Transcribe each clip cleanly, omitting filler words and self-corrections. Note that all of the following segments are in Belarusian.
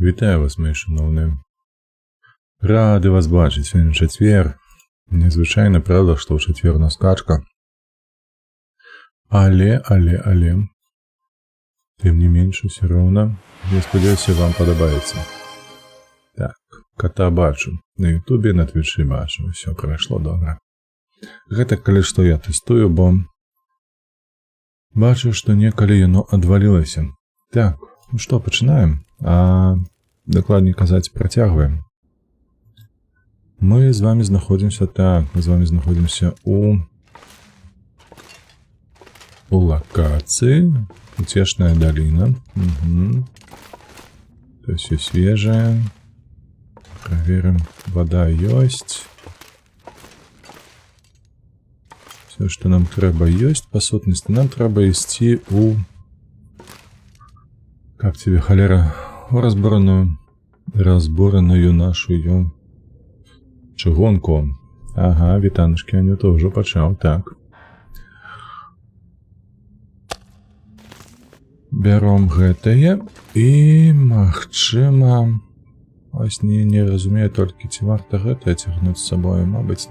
Вітаю вас, мої шановні. Рады вас бачыць. Сёння чацвер. Незвычайна, правда, што ў чацвер у нас качка. Але, тым не менш, усё роўна. Я спадзяюся, вам падабаецца. Так, кота бачу. На ютубе, на твічы бачу. Усё прайшло добра. Гэта калі што я тэстую, бо бачу, што некалі яно адвалілася. Так, ну што, пачынаем? Дакладней казаць, працягваем. Мы з вами знаходзімся у лакацыі. Уцешная даліна. То есть свежая. Праверым, вода ёсць. Все, што нам трэба ёсць, па сутнасці, нам трэба ісці у... Как тебе, холера? Разбораную нашу чыгунку. Ага, вітанушкі, Анюта ўжо пачаў, так. Бяром гэтае і, магчыма, ось не разумею толькі, ці варта гэтае цягнуць з сабою, мабыць,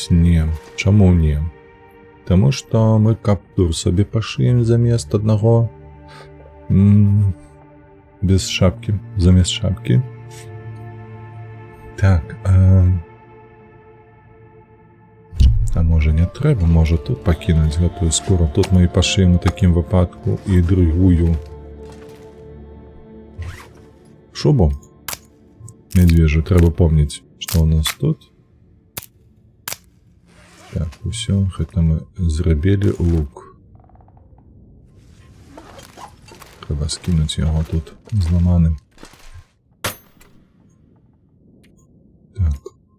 не. Чаму не? Таму што мы каптур сабе пашыем замест аднаго без шапкі, замест шапкі. Так, а можа не трэба, можа тут пакінуць гэтую скуру. Тут мы і пашыем у такім выпадку і другую шубу медвежу. Трэба помніць, што ў нас тут. Так, усё, гэта мы зрабілі лук. Трэба скінуць яго тут зламаным. Так,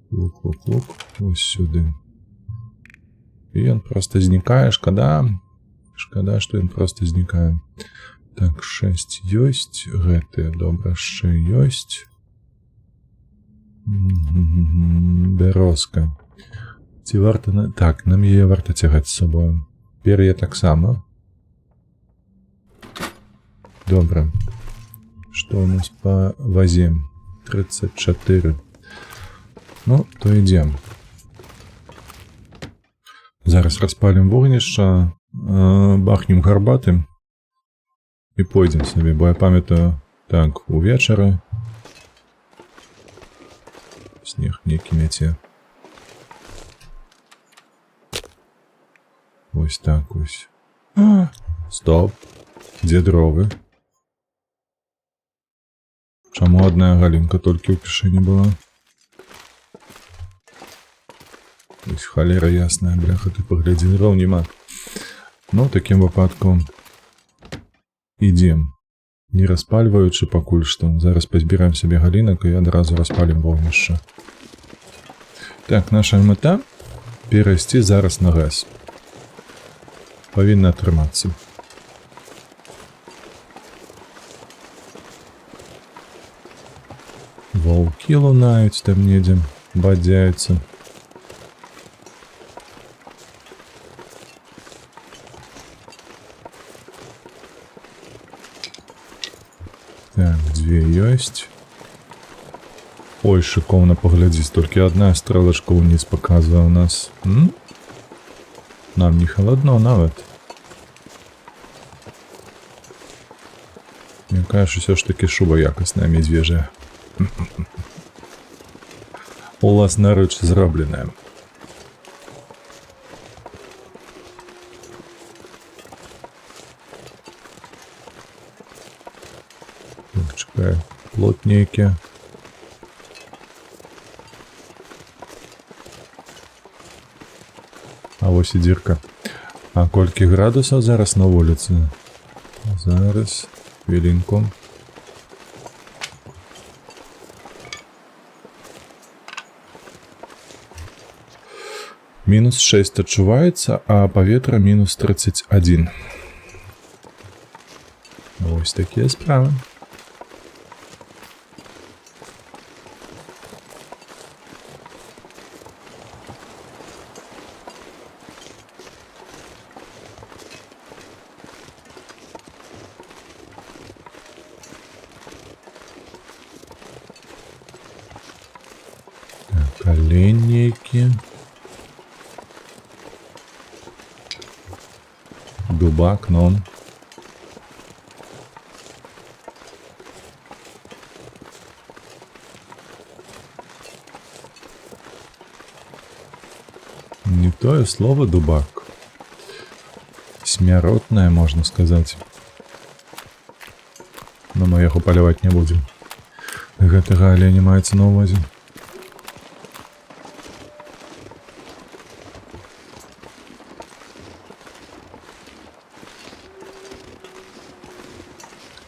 лук, ось сюды. І ён проста знікае, шкада, што ён проста знікае. Так, 6 ёсць, гэтыя, добра, яшчэ ёсць. Бярозка. Ці варта... Так, нам яе варта цягаць з сабою. Пер'е таксама. Добра. Што у нас па вазе? 34. Ну, то ідзем. Зараз распалім вогнішча, бахнем гарбаты і пойдзем сабе, бо я памятаю, так, увечары снег нейкі мяце. Ось так ось. Стоп. Дзе дровы? Чаму одна галінка толькі ў кішэні была? Ось халера ясная, бляха, ты паглядзі, дров нема. Ну, ў такім выпадку ідзем, не распальваючы пакуль што. Зараз пазбіраем сабе галінак і адразу распалім вогнішча. Так, наша мэта перайсці зараз на газ. Павінна атрымацца. Ваўкі лунаюць там недзе, бадзяюцца. Так, дзве ёсць. Ой, шыкоўна паглядзіць, толькі адна стрэлачка ўніз паказвае ў нас. Нам не халадно нават. Якая ж усё ж такі шуба якасная, медвежая. Уласнаруч зробленая. Так, чекай, плот нейкі. А вось і дзірка. А колькі градусаў зараз на вуліцы? Зараз, хвілінку. Мінус 6 адчуваецца, а паветра мінус 31. Ось такія справы. Лінійки. Дубак, ну. Не тое слово дубак. Смяротное, можно сказать. Но мы яго паляваць не будем. Гэтага аленя маецца на ўвазе.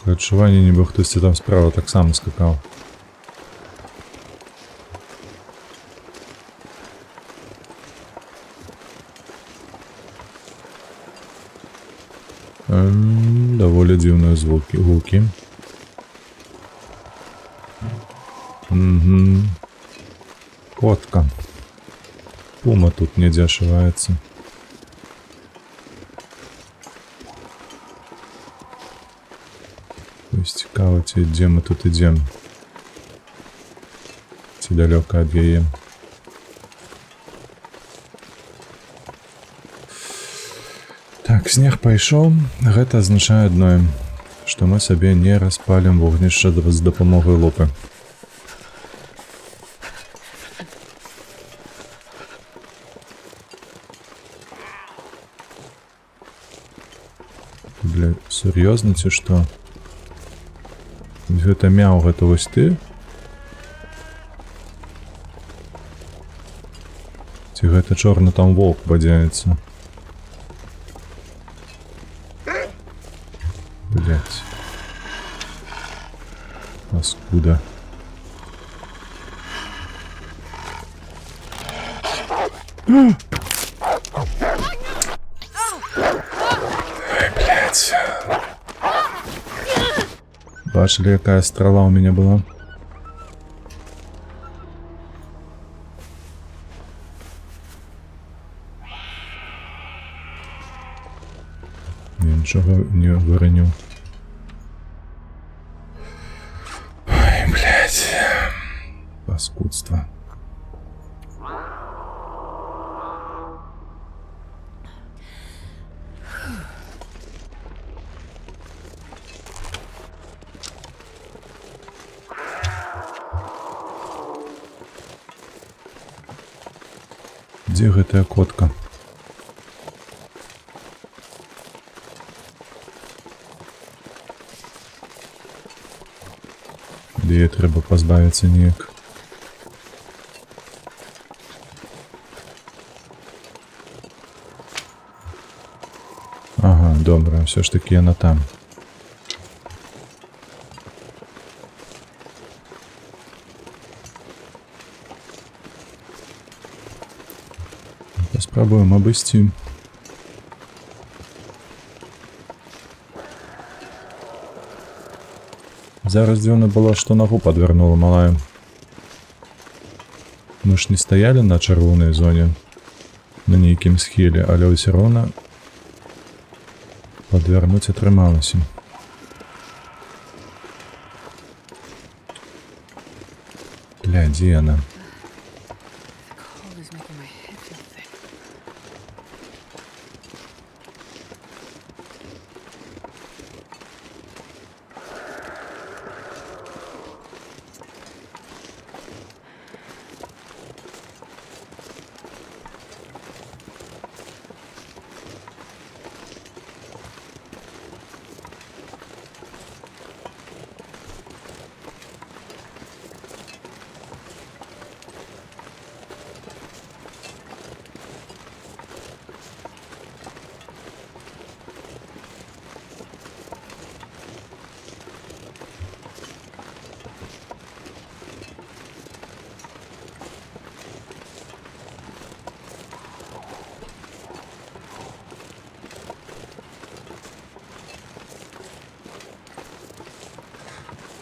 Такое адчуванне, нібы хтосьці там справа таксама скакаў. Даволі дзіўныя гукі. Котка. Пума тут недзе ашываецца. Цікава, ці дзе мы тут ідзем? Ці далёка ад яе? Так, снег пайшоў. Гэта азначае адное, што мы сабе не распалім вогнішча з дапамогай лупы. Бля, сур'ёзна ці што? Гэта мяў, гэта вось ты? Ці гэта чорны там воўк бадзяецца? Блять. Паскуда. Ой, блять. Бачили, якая страла у меня была? Я ничего не выронил. Ой, блядь. Паскудство. Дзе гэтая котка? Яе трэба пазбавіцца неяк. Ага, добра, ўсё ж такі яна там. Паспрабуем абысці. Зараз дзіўна было, што нагу падвярнула малая. Мы ж не стаялі на чырвонай зоне, на нейкім схіле, але ўсё роўна падвярнуць атрымалася. Бля, дзе яна?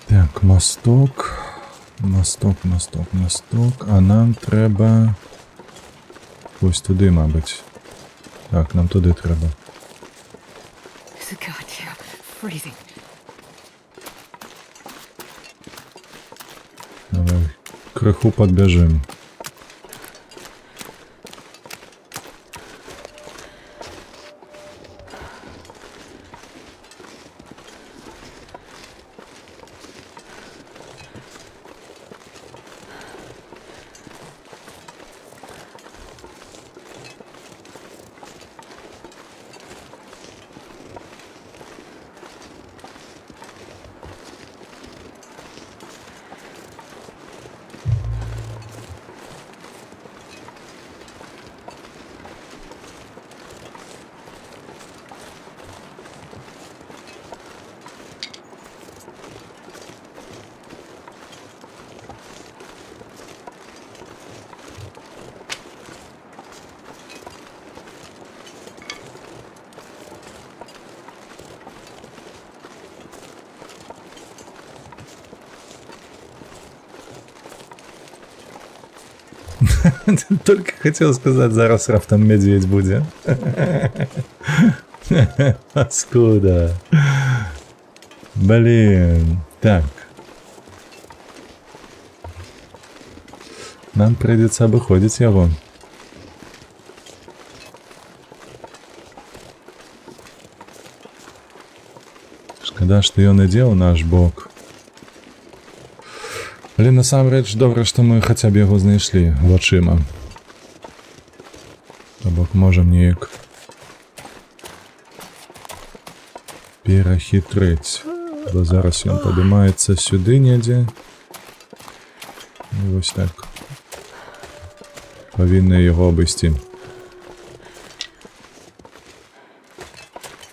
Так, мосток, а нам треба ось туди, мабуть. Так, нам туди треба. Давай, криху підбіжим. Только хотел сказать, зараз раптом медведь будет. Паскуда. Блин. Так. Нам придется обыходить его. Шкода, што ён ідзе ў наш бок. Але насамрэч добра, што мы хаця б яго знайшлі вачыма. То бок можам неяк перахітрыць. Бо зараз ён падымаецца сюды недзе. І вось так. Павінны яго абысці.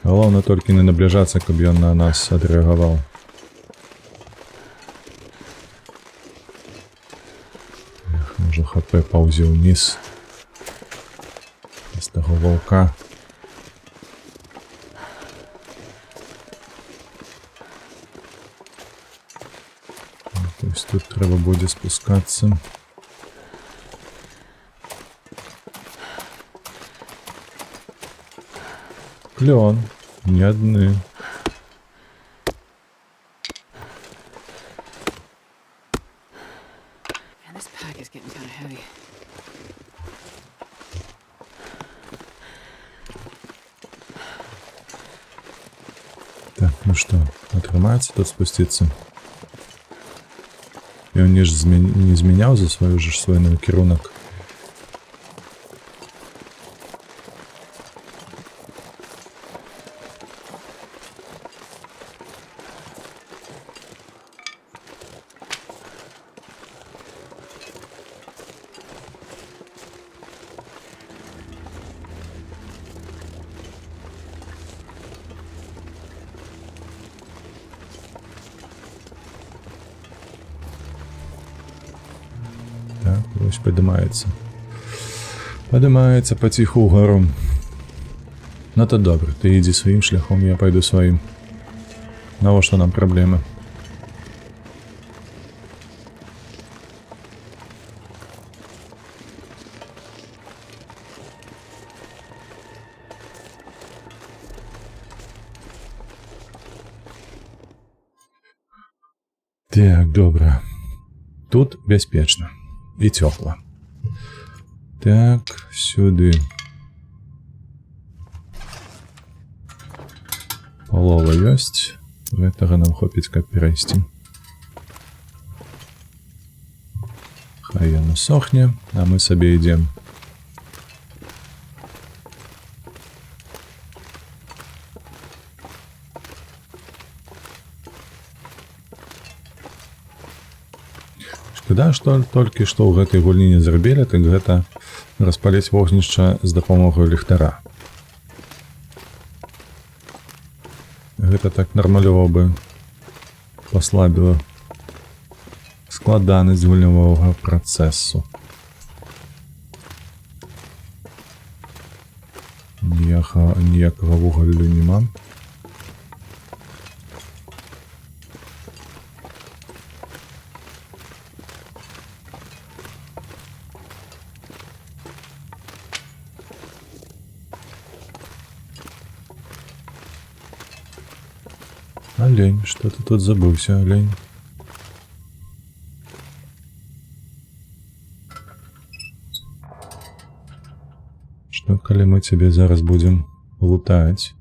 Галоўна толькі не набліжацца, каб ён на нас адрэагаваў. Можа ХП паўзе ўніз з таго ваўка. То есть тут трэба будзе спускацца. Клён, не адны. Так, ну что, атрымаецца тут спусціцца? Ён не змяняў за свой накірунак. Ось падымаецца. Падымаецца паціху ўгару. Ну то добра, ты ідзі сваім шляхом, я пайду сваім. Навошта нам праблемы? Так, добра. Тут бяспечна. І цёпла. Так, сюды. Палова ёсць. Гэтага нам хопіць, каб перайсці. Хай яно сохне, а мы сабе ідзем. Шкада, што толькі што ў гэтай гульні не зрабілі, так гэта распаліць вогнішча з дапамогай ліхтара. Гэта так нармалёва бы паслабіла складанасць гульнявога працэсу. Ніякага вугалю няма. Олень, что ты тут забылся, олень? Что, коли мы тебе зараз будем лутать?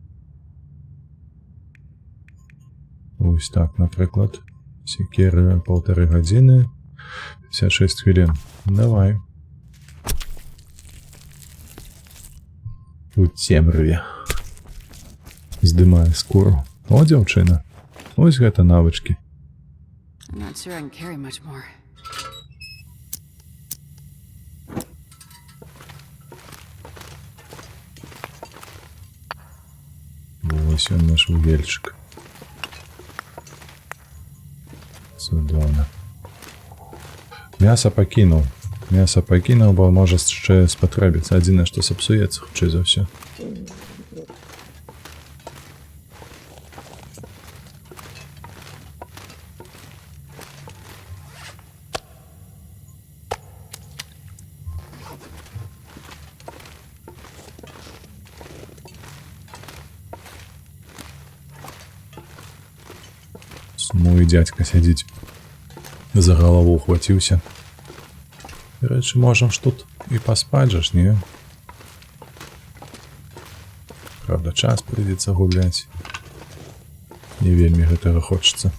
Ось так, наприклад. Секери 1,5 години. 56 хвилин. Давай. У темряві. Здымае скуру. О, дзяўчына. Ось гэта навычкі. Вось ён наш вугельчык. Цудоўна. Мяса пакінуў. Мяса пакінуў, бо можа яшчэ спатрэбіцца. Адзінае, што сапсуецца хутчэй за ўсё. Сумуе дзядзька сядзіць. За галаву ухваціўся. Рэчы, можам ж тут і паспаць жа ж, не? Правда, час прыйдзецца гуляць. Не вельмі гэтага хочацца.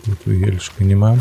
Тут вугельчика нема.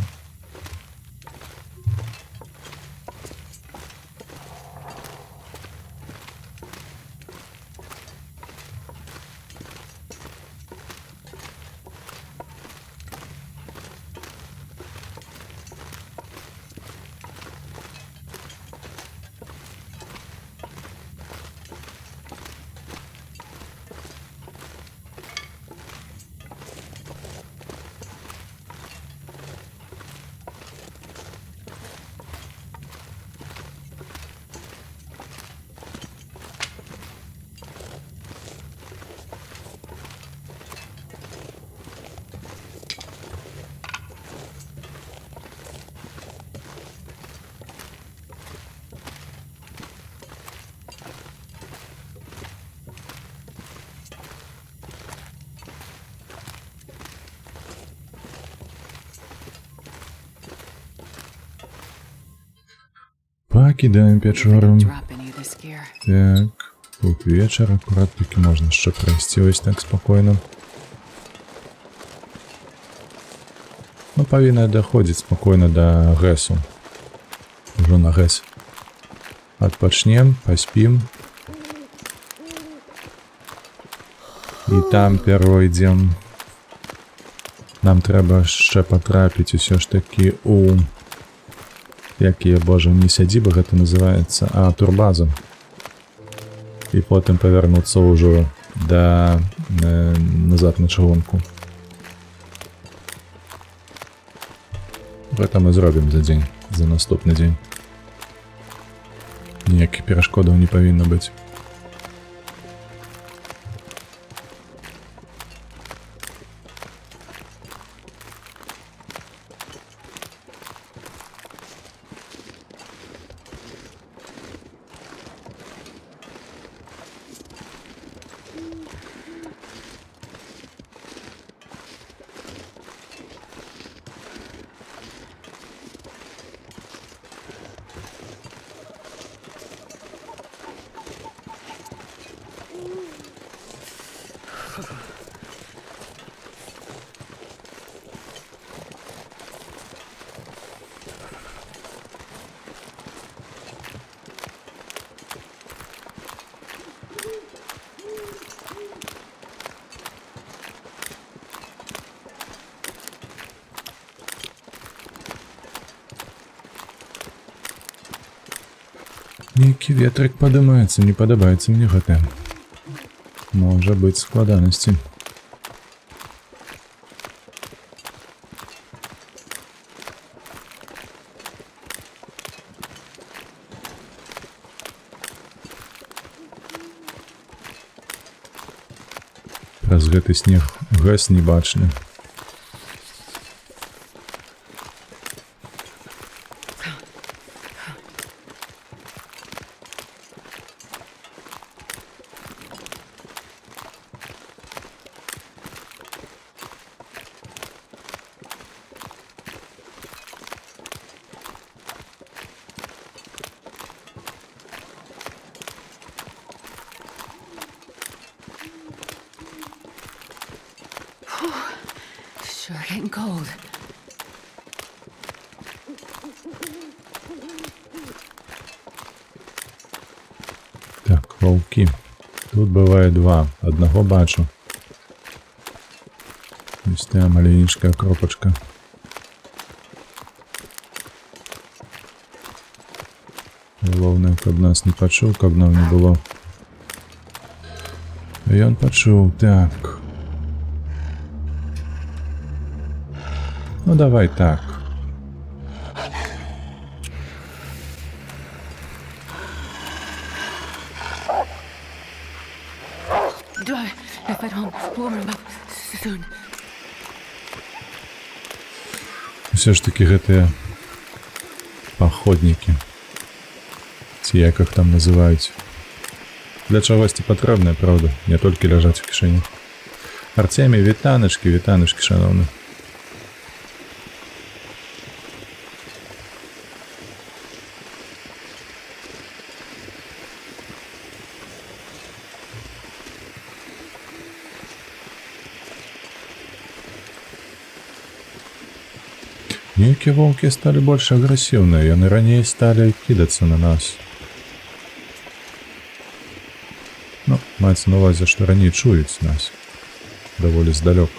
Пакідаем пячору. Так, тут вечар, акурат такі можна яшчэ прайсці ось так спакойна. Ну, павінна даходзіць спакойна да гэсу. Ужо на гэс. Адпачнем, паспім. І там перайдзем. Нам трэба яшчэ патрапіць усё ж такі у... Якія, божа, не сядзібы гэта называецца, а турбаза. І потым павярнуцца ўжо да... назад на чыгунку. Гэта мы зробім за дзень, за наступны дзень. Ніякіх перашкодаў не павінна быць. Нейкі ветрык падымаецца, не падабаецца мне гэта. Можа быць складанасці. Праз гэты снег гэс не бачны. Sure getting cold. Так, ваўкі. Тут бывае два. Аднаго бачу. Вось тая маленечкая кропачка. Галоўнае, каб нас не пачуў, каб нам не было. Ён пачуў, так. Ну давай так. If I don't warm him up soon. Все ж таки гэтыя паходнікі. ці, як їх там називають. Для чогось потрібне, правда, не тільки лежать в кишені. Артемій, вітаночки, шановні. Некие волки стали больше агрессивные, и они ранее стали кидаться на нас. Ну, мається на увазі, що ранее чують нас. Доволі здалек.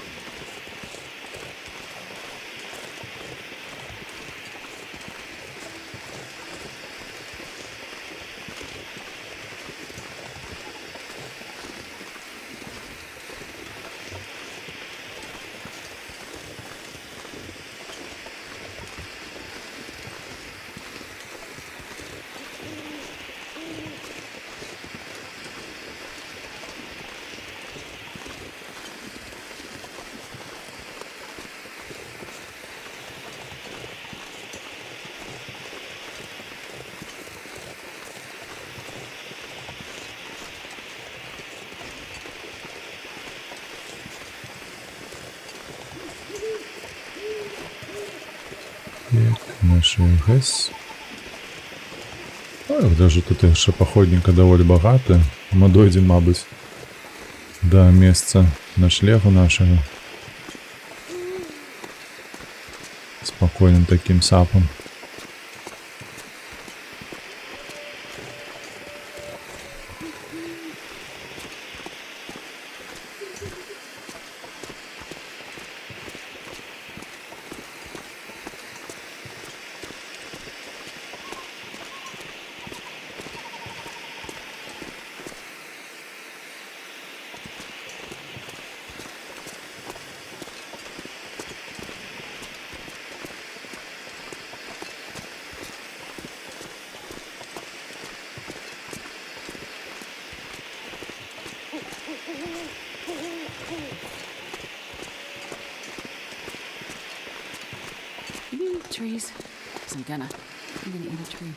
Так, наші ГЕС. Ой, даже тут ще походника доволі багато. Ми дойдемо, мабуть, до місця ночлегу нашого. Спокійним таким сапом. Trees. I'm gonna eat a tree.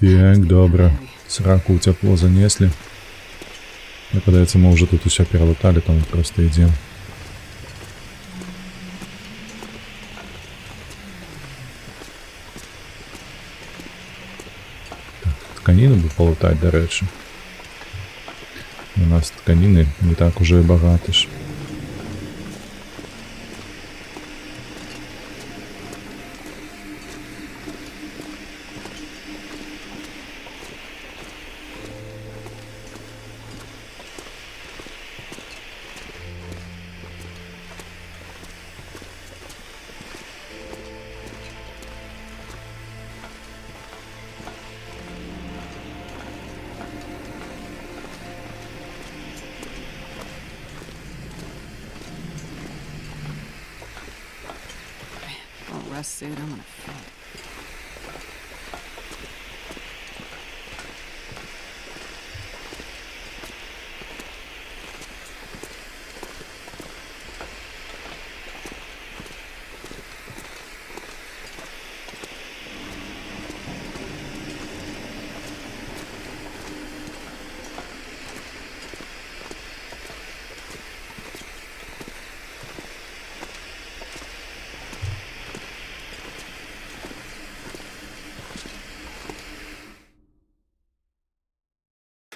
Так, добре. Сраку у тепло занесли. Мне подается, мы уже тут все перелетали, там просто идем. Тканину бы полутать, до речі. У нас тканины не так уже и багато ж. Rust suit, I'm gonna fit.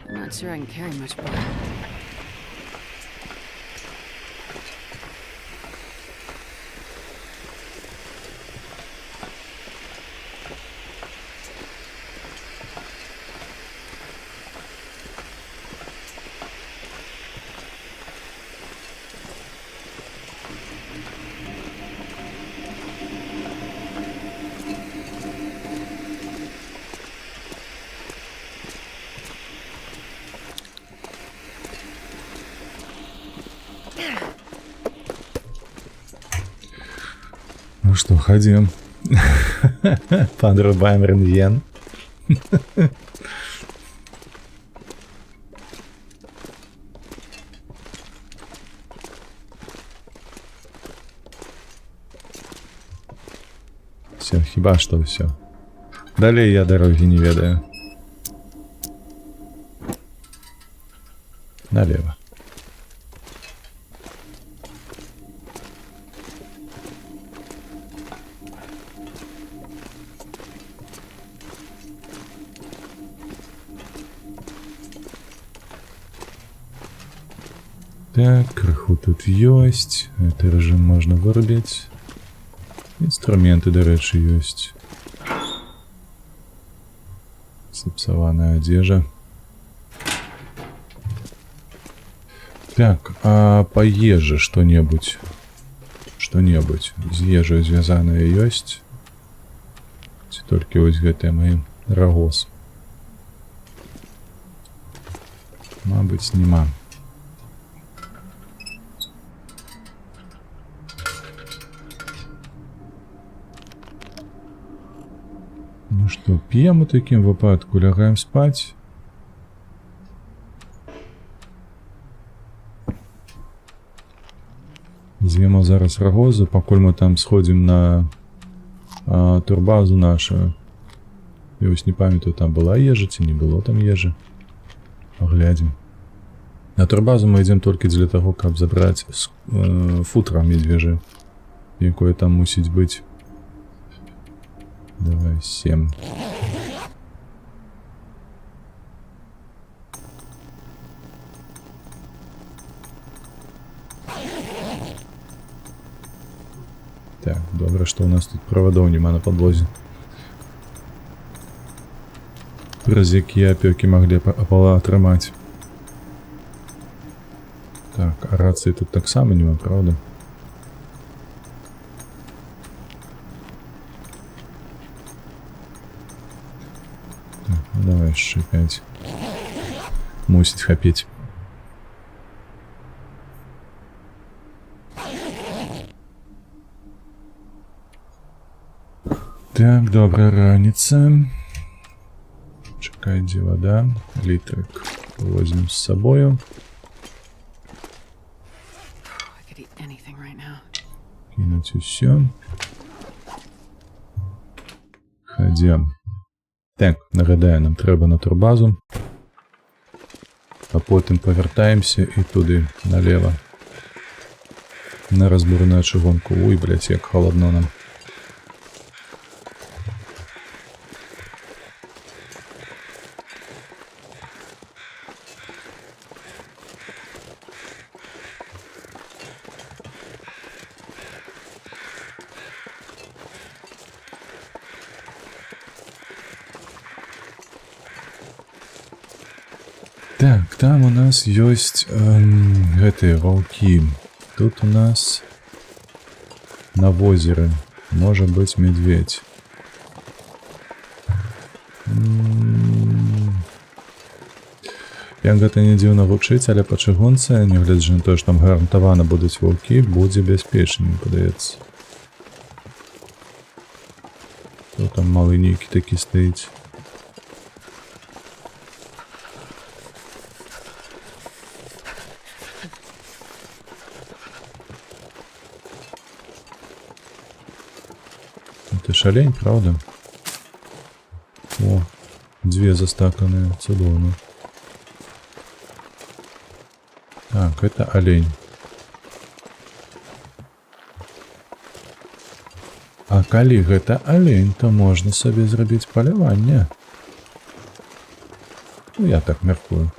I'm not sure I can carry much more. Ну что, ходим. Подрубаем рентген. Все, хіба што ўсё. Далей я дарогі не ведаю. Налево. Так, крыху тут ёсць. Гэты рэжым можна вырубіць. Інструменты, дарэчы, ёсць. Сапсаваная адзежа. Так, а па ежы што-небудзь? Што-небудзь з ежай звязанае ёсць? Ці толькі вось гэтыя мой рагоз? Мабыць, нема. Ну што, п'ем у такім выпадку, лягаем спаць. З'емо зараз рагозу, пакуль мы там сходзім на турбазу нашу. Я вось не памятаю, там была ежа ці не было там ежы. Паглядзім. На турбазу мы ідзем толькі дзеля таго, каб забраць футра медвежа, якое там мусіць быць. Давай 7. Так, добра, што ў нас тут правадоў няма на падлозе. Праз якія апёкі маглі атрымаць. Так, а рацыі тут таксама няма, правда? Давай яшчэ 5. Мусіць хапіць. Так, добрая раніца. Чакай, дзе вада. Літрык возьмем з сабою. I could eat anything right now. Кінуць усё. Хадзем. Так, нагадаю, нам трэба на турбазу. А потым павяртаемся і туды, налево. На разбурную чыгунку. Ой, блядь, як холодно нам. Так, там у нас ёсць гэтыя ваўкі. Тут у нас на возеры можа быць медведь. Як гэта не дзіўна гучыць, але па чыгунцы, нягледзячы на тое, што там гарантавана будуць ваўкі, будзе бяспечней, падаецца. Тут там малы нейкі такі стаіць. Это ж олень, правда? О, 2 застаканные, цудоўна. Так, это олень. А калі гэта олень, то можна сабе зрабіць паляванне. Ну, я так мяркую.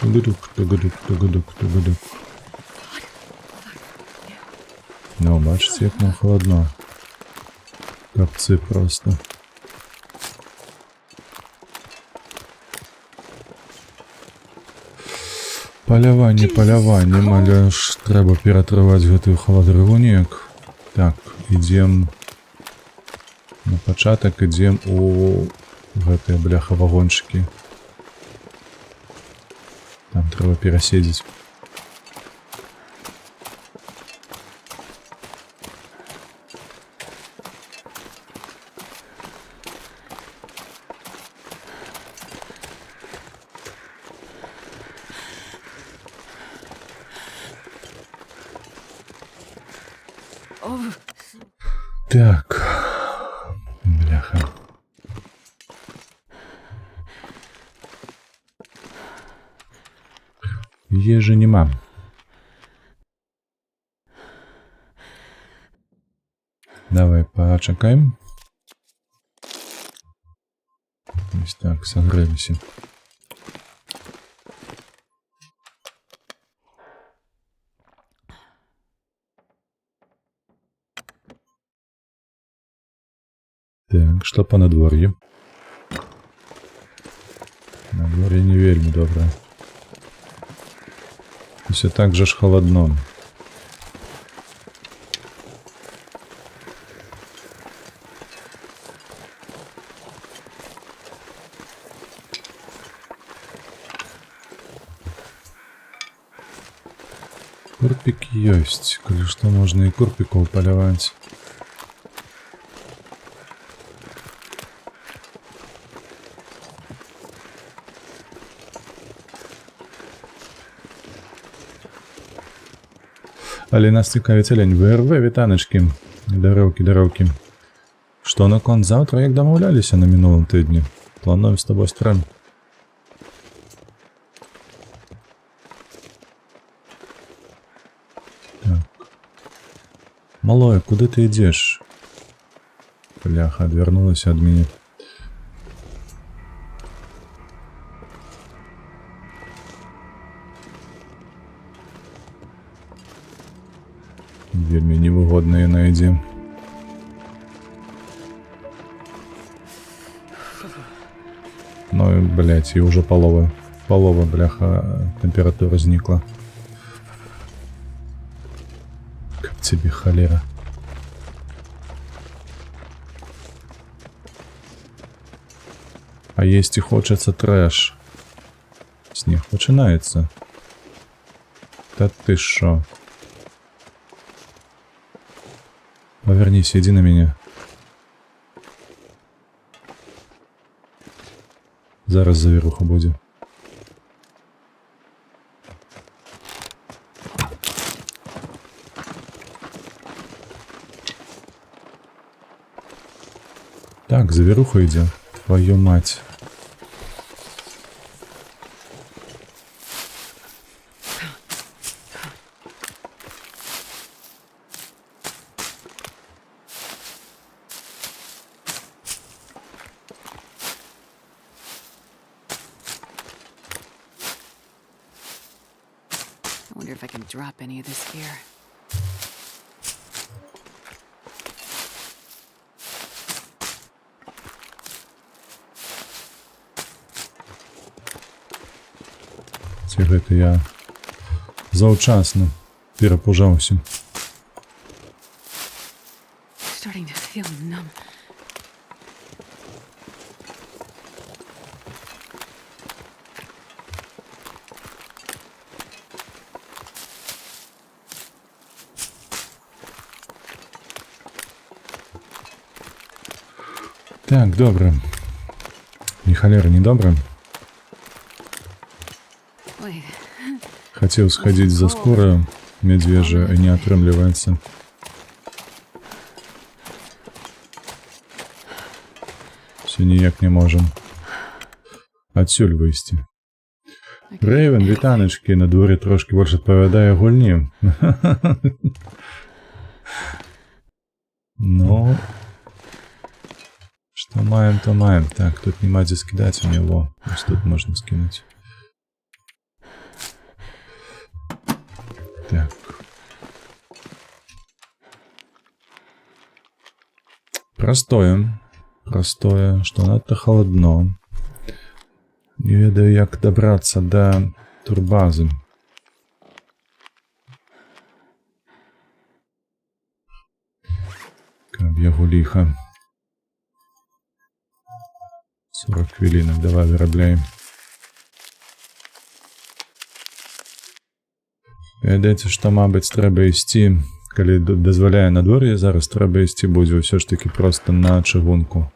Тугудук. Ну, бачите, як нам холодно. Капцы просто. Паляванне, але ж трэба ператрываць гэтую халадрыву неяк. Так, ідзем на пачатак, ідзем у гэтыя бляха-вагончыкі. Там трэба пераседзець. Так. Бляха. Ежи нема. Давай почекаем. Ось так, согрелися. Так, что по надвор'ю? Надвор'е не вельмі добре. Все так же ж холодно. Курпик есть. Коли что, можно и курпиков полевать. Але нас цікавить олень. ВРВ, вітаночки. Даровки. Що на кон завтра, як домовлялися на минулому тижні? Плануємо з тобою стрим. Так. Малой, куди ти йдеш? Бляха, відвернулася від мене. Вельми невыгодные найди. Ну, блять, и уже полова, бляха, температура возникла. Как тебе холера. А есть и хочется трэш. С них начинается. Да ты шо? Повернись, иди на меня. Зараз завіруха буде. Так, завіруха йде. Твою мать. I wonder if I can drop any of this here. Ці гэта я заўчасна перапужаўся. Starting to feel numb. Так, добре. Ні халера, не добре. Wait, Хотел сходить за скорую медвежья, и не отрымливается. Все ніяк не можем отсюль вийти. Рейвен, вітаночки, на дворі трошки більше відповідає гульні. Ну, что маем, то маем. Так, тут нема где скидать у него. Ось тут можно скинуть. Так. Простое, что надто холодно. Не ведаю, як добраться до турбазы. Каб'я гуліха. 40 хвилинок, давай виробляем. Ведаеце, што, мабыць, трэба ісці, калі дазваляе надвор'е, зараз трэба ісці будзе ўсё ж таки просто на чыгунку.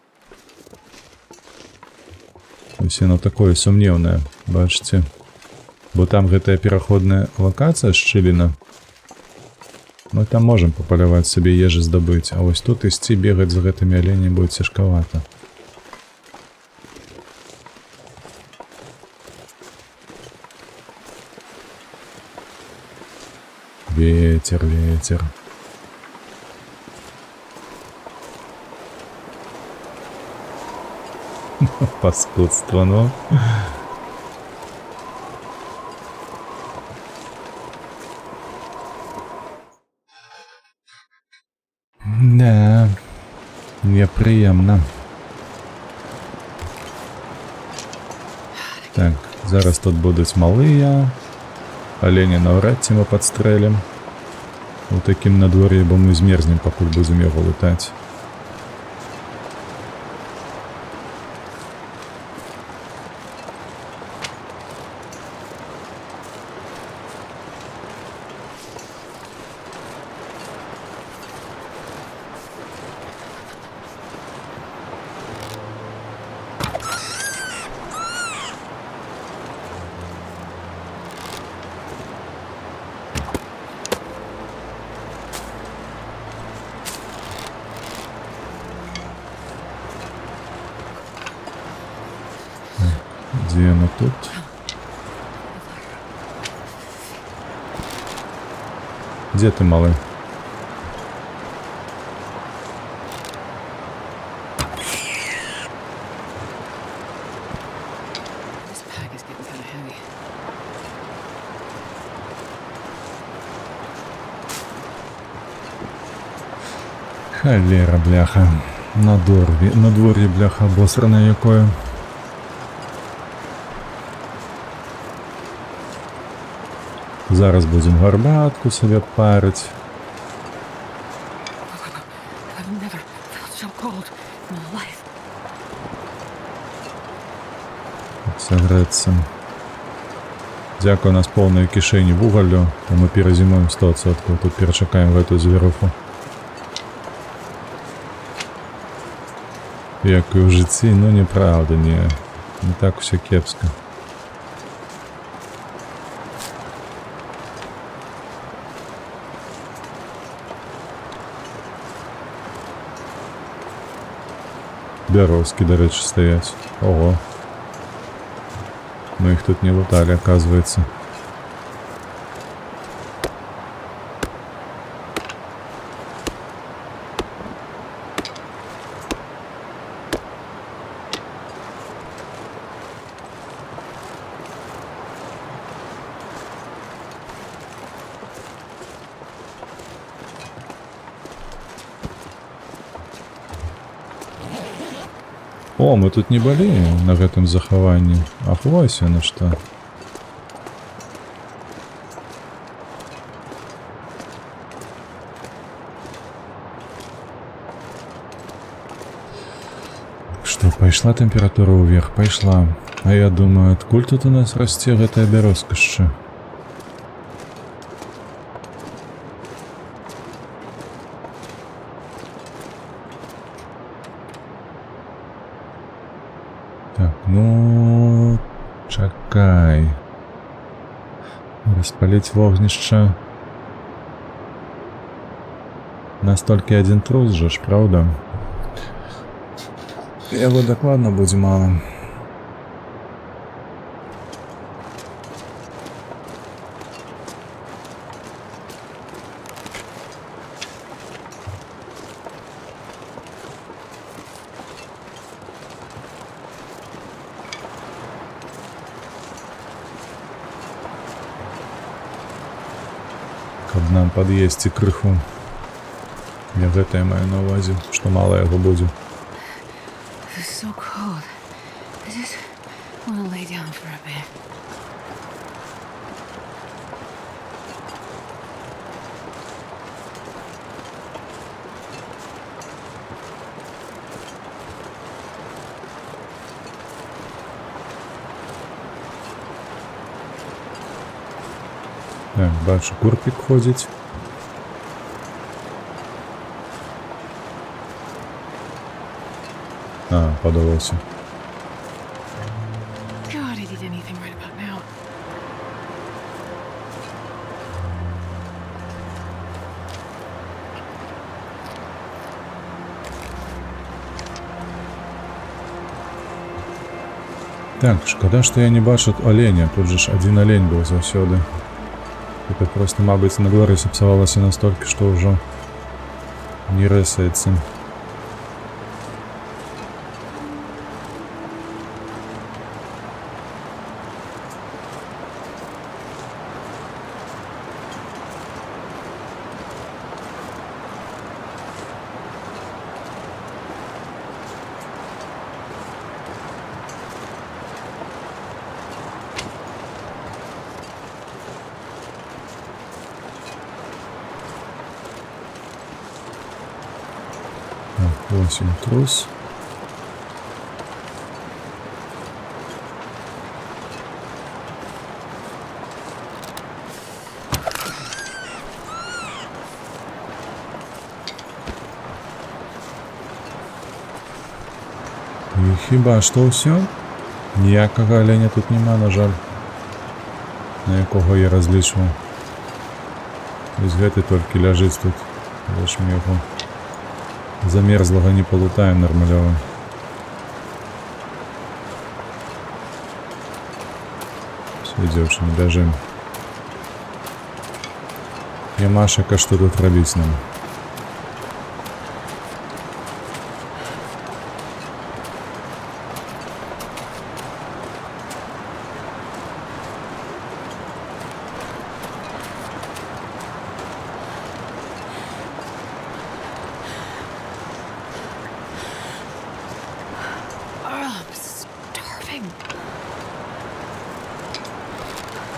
Ось яно такое сумнеўнае, бачыце? Бо там гэтая пераходная лакацыя, шчыліна. Мы там можем попаляваць сабе ежы здабыць, а вось тут ісці бегаць з гэтымі аленямі будет цяжкавата. Ветер, ветер. Паскудство, ну. Да, неприємно. Так, зараз тут будуть малыя. Оленя навряд ці ми підстрелим. У таким надвор'ї, бо ми змерзнем, покуль будемо його летати. Где она тут? Где ты, малый? This pack is getting kind of heavy. Холера, бляха. Надвор'є, бляха, обосране якое. Зараз будем гарбатку себе парить. I've never felt so cold in my life. Согреться. Дякую, у нас повної кишені вуголю, то ми перезимуємо 100%. Тут перечекаємо в эту зверуху. Як і в житті, ну неправда, не так все кепсько. Березки, до речі, стоять. Ого. Мы их тут не лутали, оказывается. О, мы тут не болеем на гэтым захаванні. Ах, вось оно што. Што, пайшла тэмпература ўверх? Пайшла. А я думаю, адкуль тут у нас расце гэтая бярозка яшчэ? Так, ну... Чакай. Распаліць вогнішча. Нас толькі один трус же ж, правда? Яго дакладна будзе мала. Каб нам пад'есці крыху. Я гэтае маю на ўвазе, што мала яго будзе. This is so cold. I just want to lay down for a bit. Так, бачу, курпік ходзіць. А, подалося. God, I did anything right about now. Так, шкода, што я не бачу оленя. Тут же ж один олень быў заўсёды. Это просто, мабыць, на дворе сапсавалася настолькі, што ўжо не рэсаецца. Так, 8 трус. І хіба што ўсё? Ніякага аленя тут няма, на жаль, на якога я разлічваў. Вось гэты толькі ляжыць тут. Лиш ми його замерзлого не полутаем нормальово. Все, дзяўчыны, бяжым. Ямашака, што тут рабіць нам?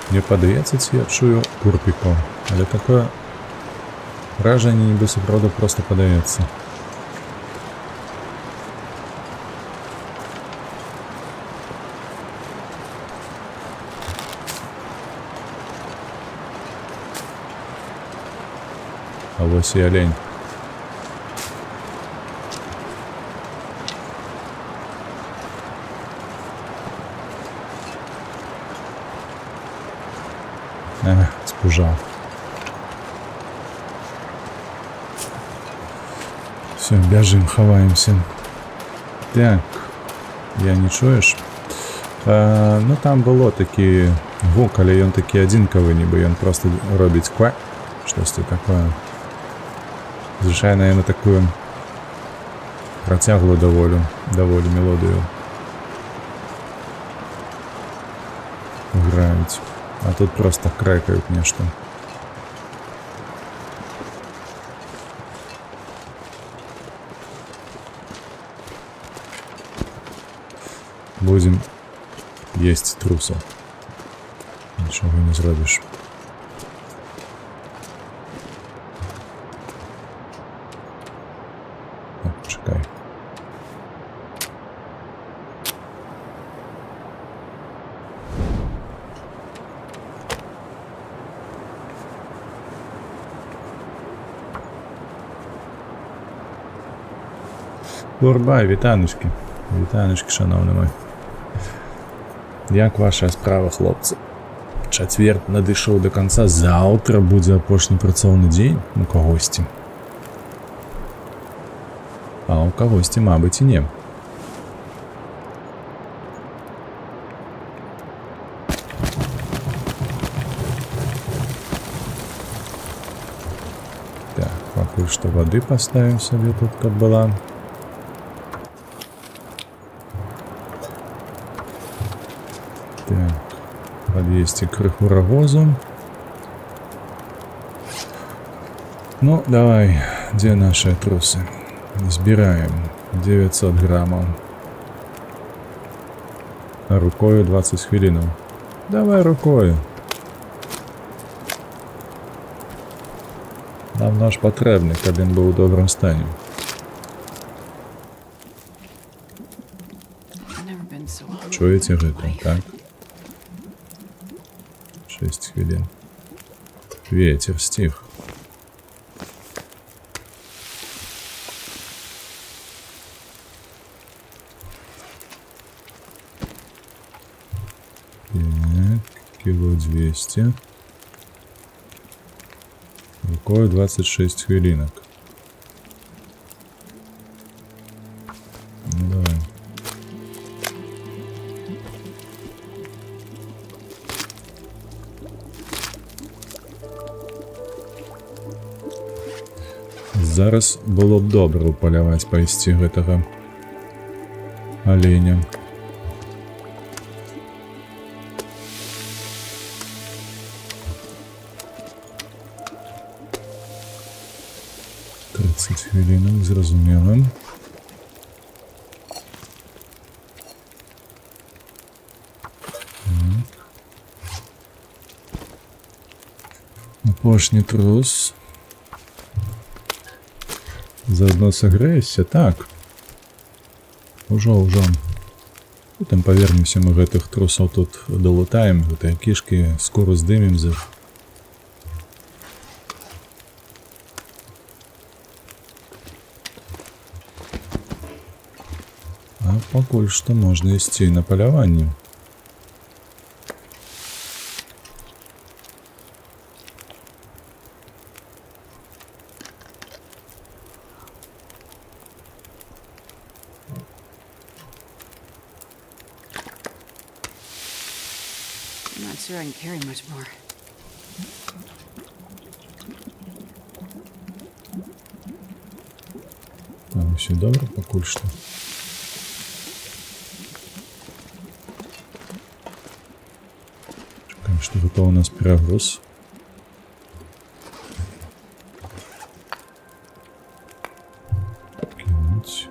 Мне падаецца, ці я чую курпікаў, але такое вражанне, нібы сапраўды проста падаецца. А вось і алень. Спужаў. Все, бяжым, хаваемся. Так, я не чуеш? Ну там было такі гук, але ён такі адзінкавы, нібы ён просто робіць ква, штосьці такое. Звычайна яна такую працяглую даволі мелодыю граюць. А тут просто крайкают нечто. Будем есть трусов. Ничего не зробишь. Так, чекай. Бурбай, вітаночки. Вітаночки, шановні мої. Як ваша справа, хлопці? Чацвер надышоў до конца, заўтра будзе апошні працоўны дзень у кагосьці. А у кагосьці, мабыць, і не. Так, пакуль што вады паставім сабе тут, каб была. Так, подвесці крыху рагозу. Ну, давай, где наши трусы? Збираем 900 граммов. А рукою 20 хвилинов. Давай рукою. Нам наш потребный, каб він быў у добрым стане. Чуеце гэта, так? 6 хвилин. Ветер стих. Так, кило 200. Рукой 26 хвилинок. Ну давай. Зараз было б добра упаляваць пайсці гэтага аленя. Хвилинок, зразумела. Апошні трус. Заодно сагрэешся, так. Ужо. Потым павернемся, мы гэтых трусаў тут далутаем, гэтыя кішкі, скуру здымем з іх. А пакуль што можна ісці на паляванне. I'm not sure I can carry much more. Там все добре пакуль што. Чакаем, што гэта у нас перагруз. Кінуць.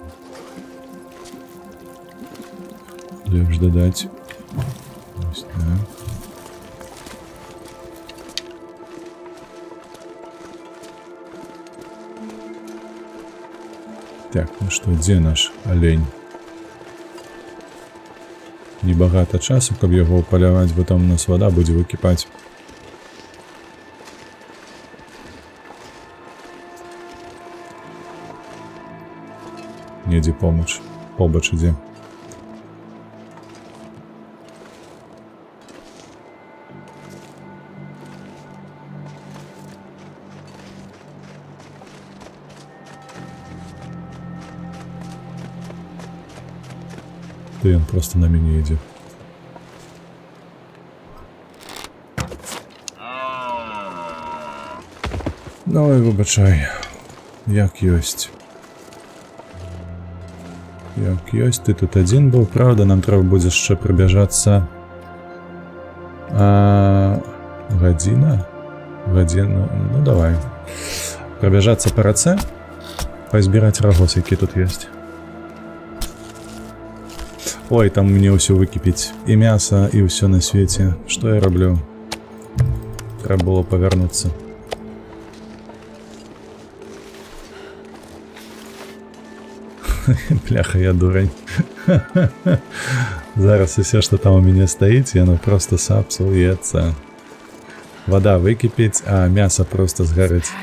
Лепш дадаць. Ось так. Так, ну што, дзе наш алень? Небагата часу, каб яго паляваць, бо там у нас вода будзе выкіпаць. Недзе побач ідзе. Ён просто на мяне ідзе. Давай, выбачай. Як ёсць. Як ёсць, ты тут адзін быў, правда, нам трэба будзе яшчэ прабяжацца. Гадзіна? Ну давай. Прабяжацца па рацэ, пазбіраць рагоз, які тут ёсць. Ой, там мне ўсё выкіпіць. І мяса, і ўсё на свеце. Што я раблю? Трэба было павярнуцца. Бляха, я дурень. Зараз усё, што там у мяне стаіць, яно просто сапсуецца. Вода выкіпіць, а мяса просто згарыць.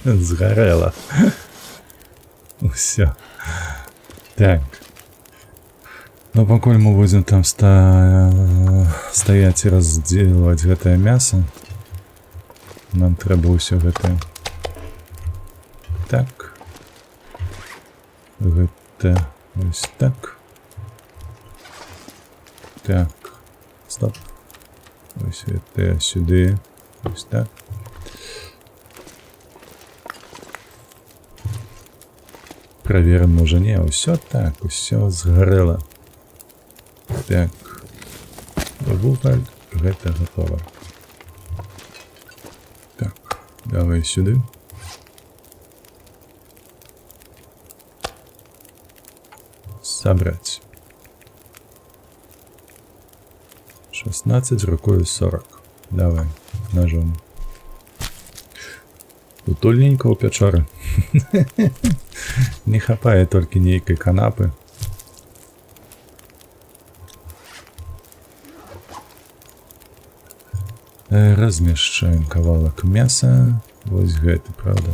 Згарэла. Усё. Так. Ну, пакуль мы будзем там стаяць і раздзельваць гэтае мяса, нам трэба ўсё гэтае. Так. Гэта ось так. Так. Стоп. Ось гэта сюды. Ось так. Праверым, можа не, ўсё так, усё згарэла. Так, вугаль, гэта гатова. Так, давай сюды. Сабраць. 16 рукою 40. Давай, ножом. Утульненько ў пячоры. Не хапае толькі нейкай канапы. Размешчаем кавалак мяса. Вось гэты, правда?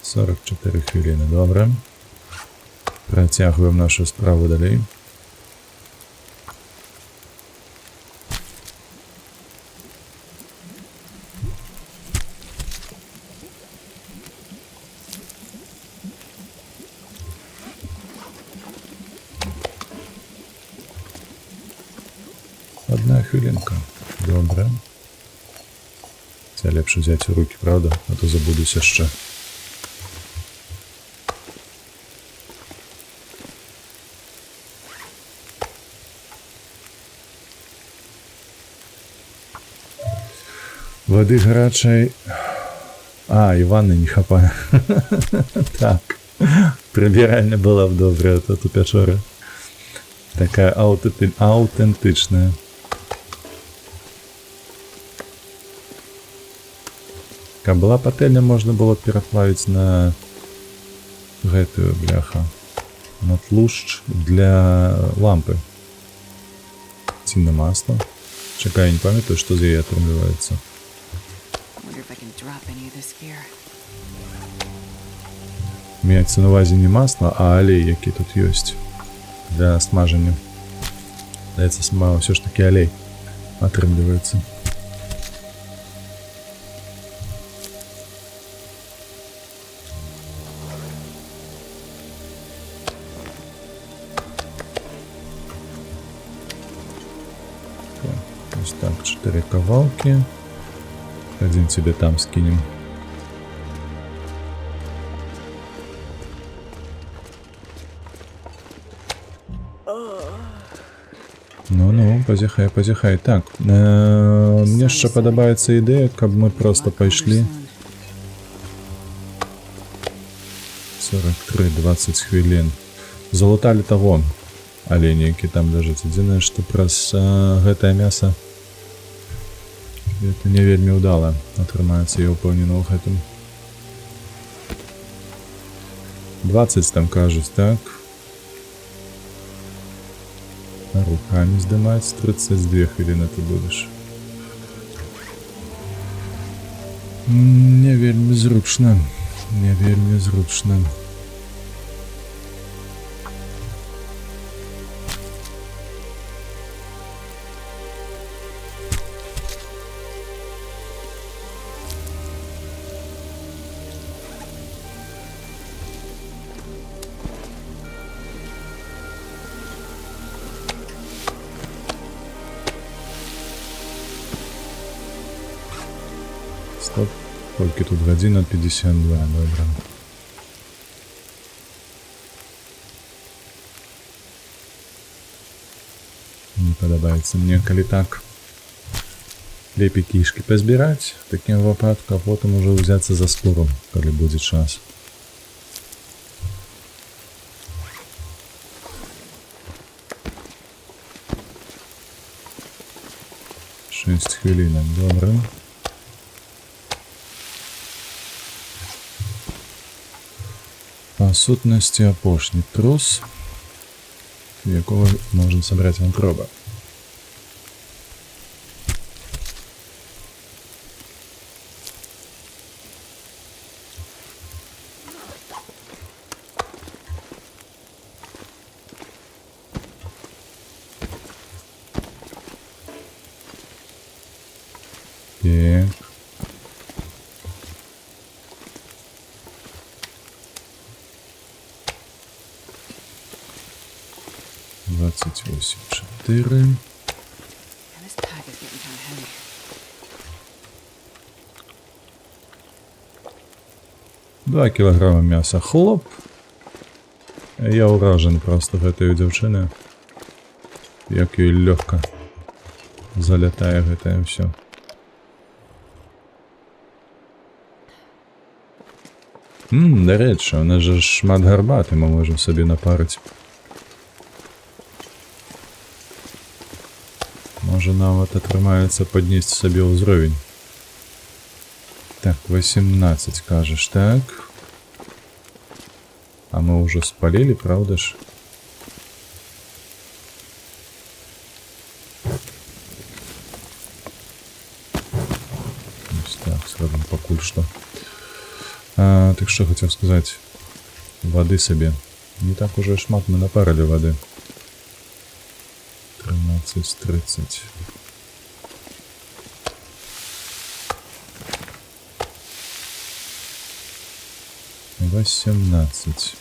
«44 хвіліны, добра. Працягваем нашу справу далей. Одна хвилинка. Добре. Це лепше взяти у руки, правда? А то забудуся ще. Води гарячої... А, і ванни не хапає. Так. Прибиральня була б добре, а то тут печора. Така аутентична. Така була пательня, можна було переплавити на гэтую, бляха, на тлушч для лампи. Ці на масло. Чекай, я не пам'ятаю, що з її отрымливається. Мається на увазі не масло, а олей, який тут є для смаження. Здається, все ж таки олей отрымливається. Ось так, 4 кавалки. Один тебе там скинем. Ну, позіхай, позіхай. Так, мені ще подобається ідея, каб ми просто пішли. 43, 20 хвилин. Залутали того оленя, який там лежить. Єдине, що праз гэтае мясо это не вельмі удало атрымаецца, я ўпэўнены ў гэтым. 20 там кажуць, так? Руками здымаць, 32 хвилины ты будешь. Не вельмі зручна. Не вельмі зручна. Стоп. Сколько тут година? 52, добре. Не подобаецца мне, калі так. Лепей кішкі пазбіраць, такім выпадку, а потым уже ўзяцца за скуру, калі будзе час. Шесть хвилинок, добре. Па сутнасці апошні трус, якого можна сабраць вантроба. Так. Двадцать 4. 2 кілограми м'яса. Хлоп. Я уражен просто гэтаю дзяўчынай. Як ёй лёгка залятае гэтае ўсё. Дарэчы, у нас жа шмат гарбаты мы можем сабе напарыць. Можа нават атрымаецца паднесці сабе ўзровень. Так, 18 кажаш, так. А мы ўжо спалілі, правда ж? патрэбна пакуль што. Так што хацеў сказаць, вады сабе. Не так уже шмат мы напарылі вады. 13:30. Восемнадцать.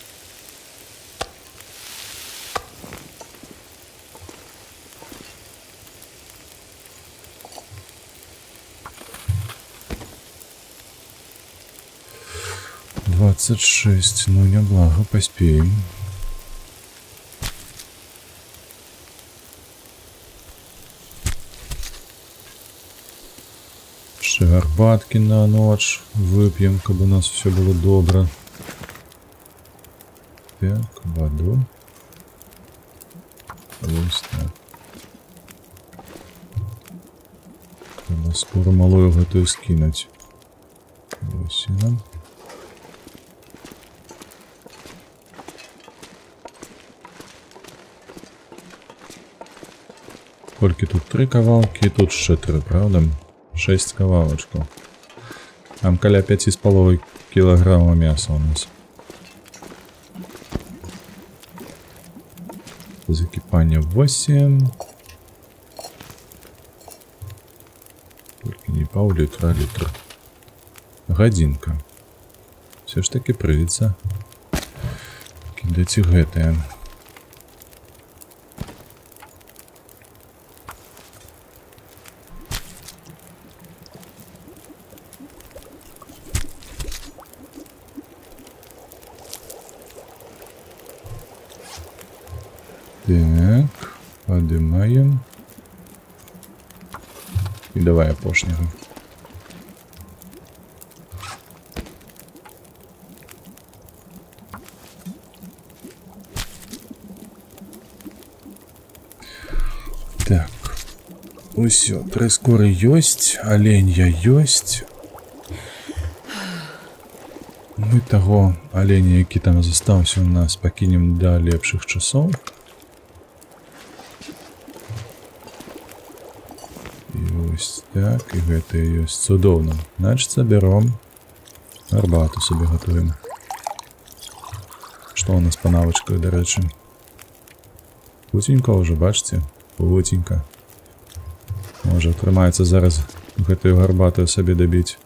Двадцать шесть. Ну, неблага, поспеем. Ще гарбатки на ночь выпьем, каб у нас все было добро. Так, воду. Ось так. Треба скоро малою гэтую скинуть. Ось яна. Колькі тут 3 кавалки, тут ще 3, правда? 6 кавалочков. Там каля 5,5 килограмма мяса у нас. Закипание 8. Только не пол-литра, а литр. Годинка. Все ж таки прыйдется кидать и гэтае. Так, поднимаем. И давай опошнего. Так. Усё, прискоры ёсць, оленья ёсць. Мы таго оленя, які там застаўся у нас, пакінем да лепшых часоў. Ось так, і гэта ёсць цудоўна. Значыцца, бяром гарбату сабе гатуем. Што у нас па навычках, дарэчы? Путенька ўжо, бачыце? Путенька. Можа, атрымаецца зараз гэтую гарбату сабе дабіць.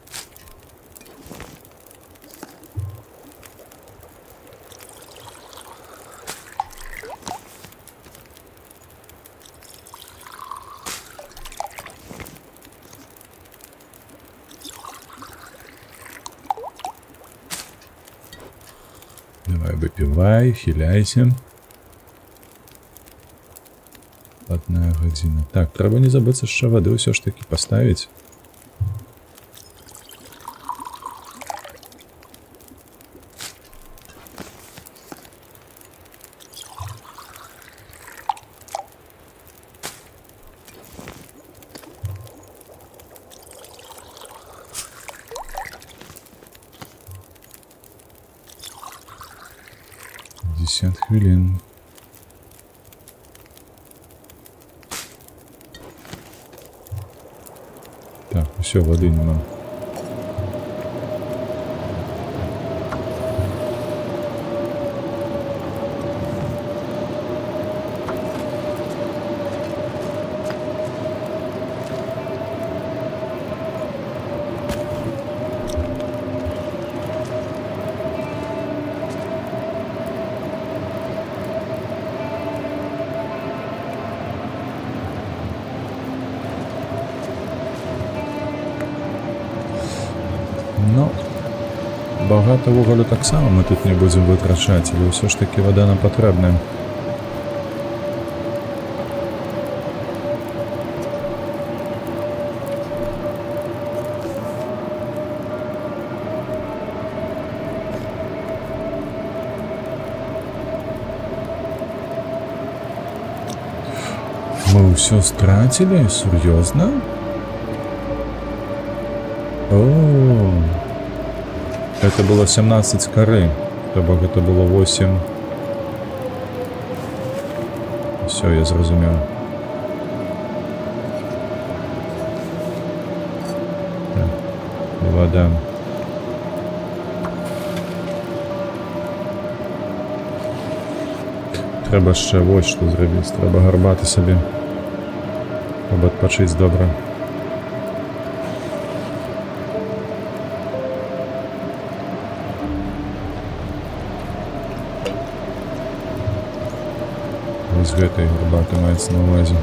Давай, выпивай, хиляйся. 1 година. Так, треба не забыться ще води все ж таки поставить. Хвилин. Так, все, воды нема. Ну, багато вуголю так само ми тут не будемо витрачати, але все ж таки вода нам потрібна. Ми все стратили? Серйозно? О, это было 17 коры, тобто это было 8. Все, я зрозумів. Так, вода. Треба ще ось що зробити. Треба гарбати собі. Щоб відпочити добре. Ось гэтай гарбаты маецца на ўвазе.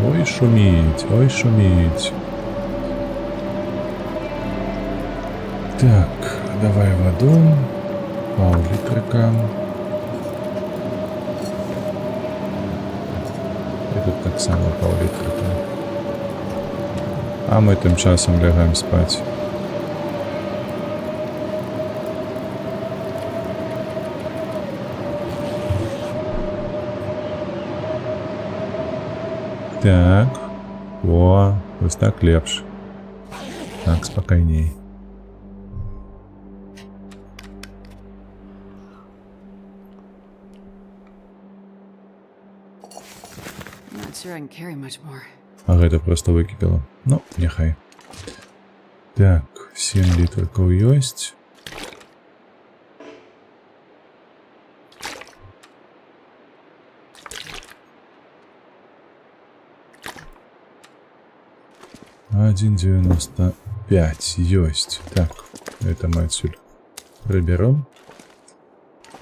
Ой, шуміть, ой, шуміть. Так, давай воду. Пол-литрика. І тут так само пол-литрика. А ми тим часом лягаємо спати. Так. О, ось так лепше. Так, спокойней. Not sure I can carry much more. А гэта просто выкіпела. Ну, няхай. Так, 7 літрыкаў ёсць. Один 95 ёсць. Так, это мы отсюда приберем.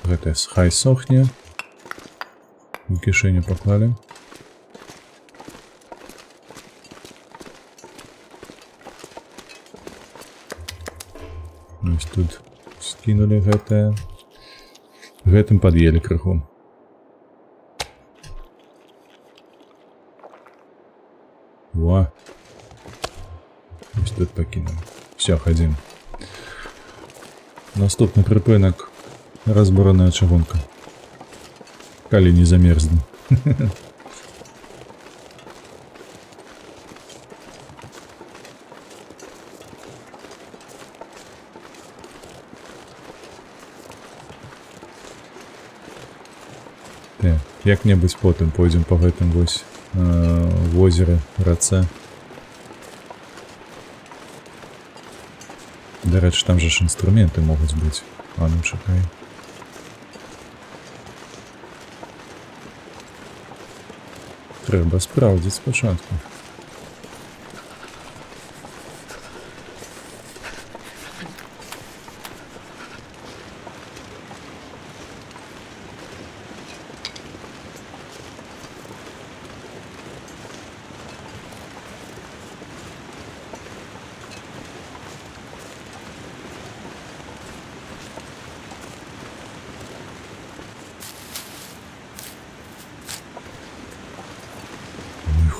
Гэта хай сохне. В кишеню поклали. Ось тут скинули гэтае. Гэтым пад'елі крыху. Во. Ось тут пакінем. Все, ходім. Наступны прыпынак. Разбораная чыгунка. Калі не замерзне. Так, як-небудзь потым пойдзем по гэтым вось возеры, рацэ. Дарэчы, там же ж інструменты могуць быць. А ну чакай. Трэба спраўдзіць спачатку.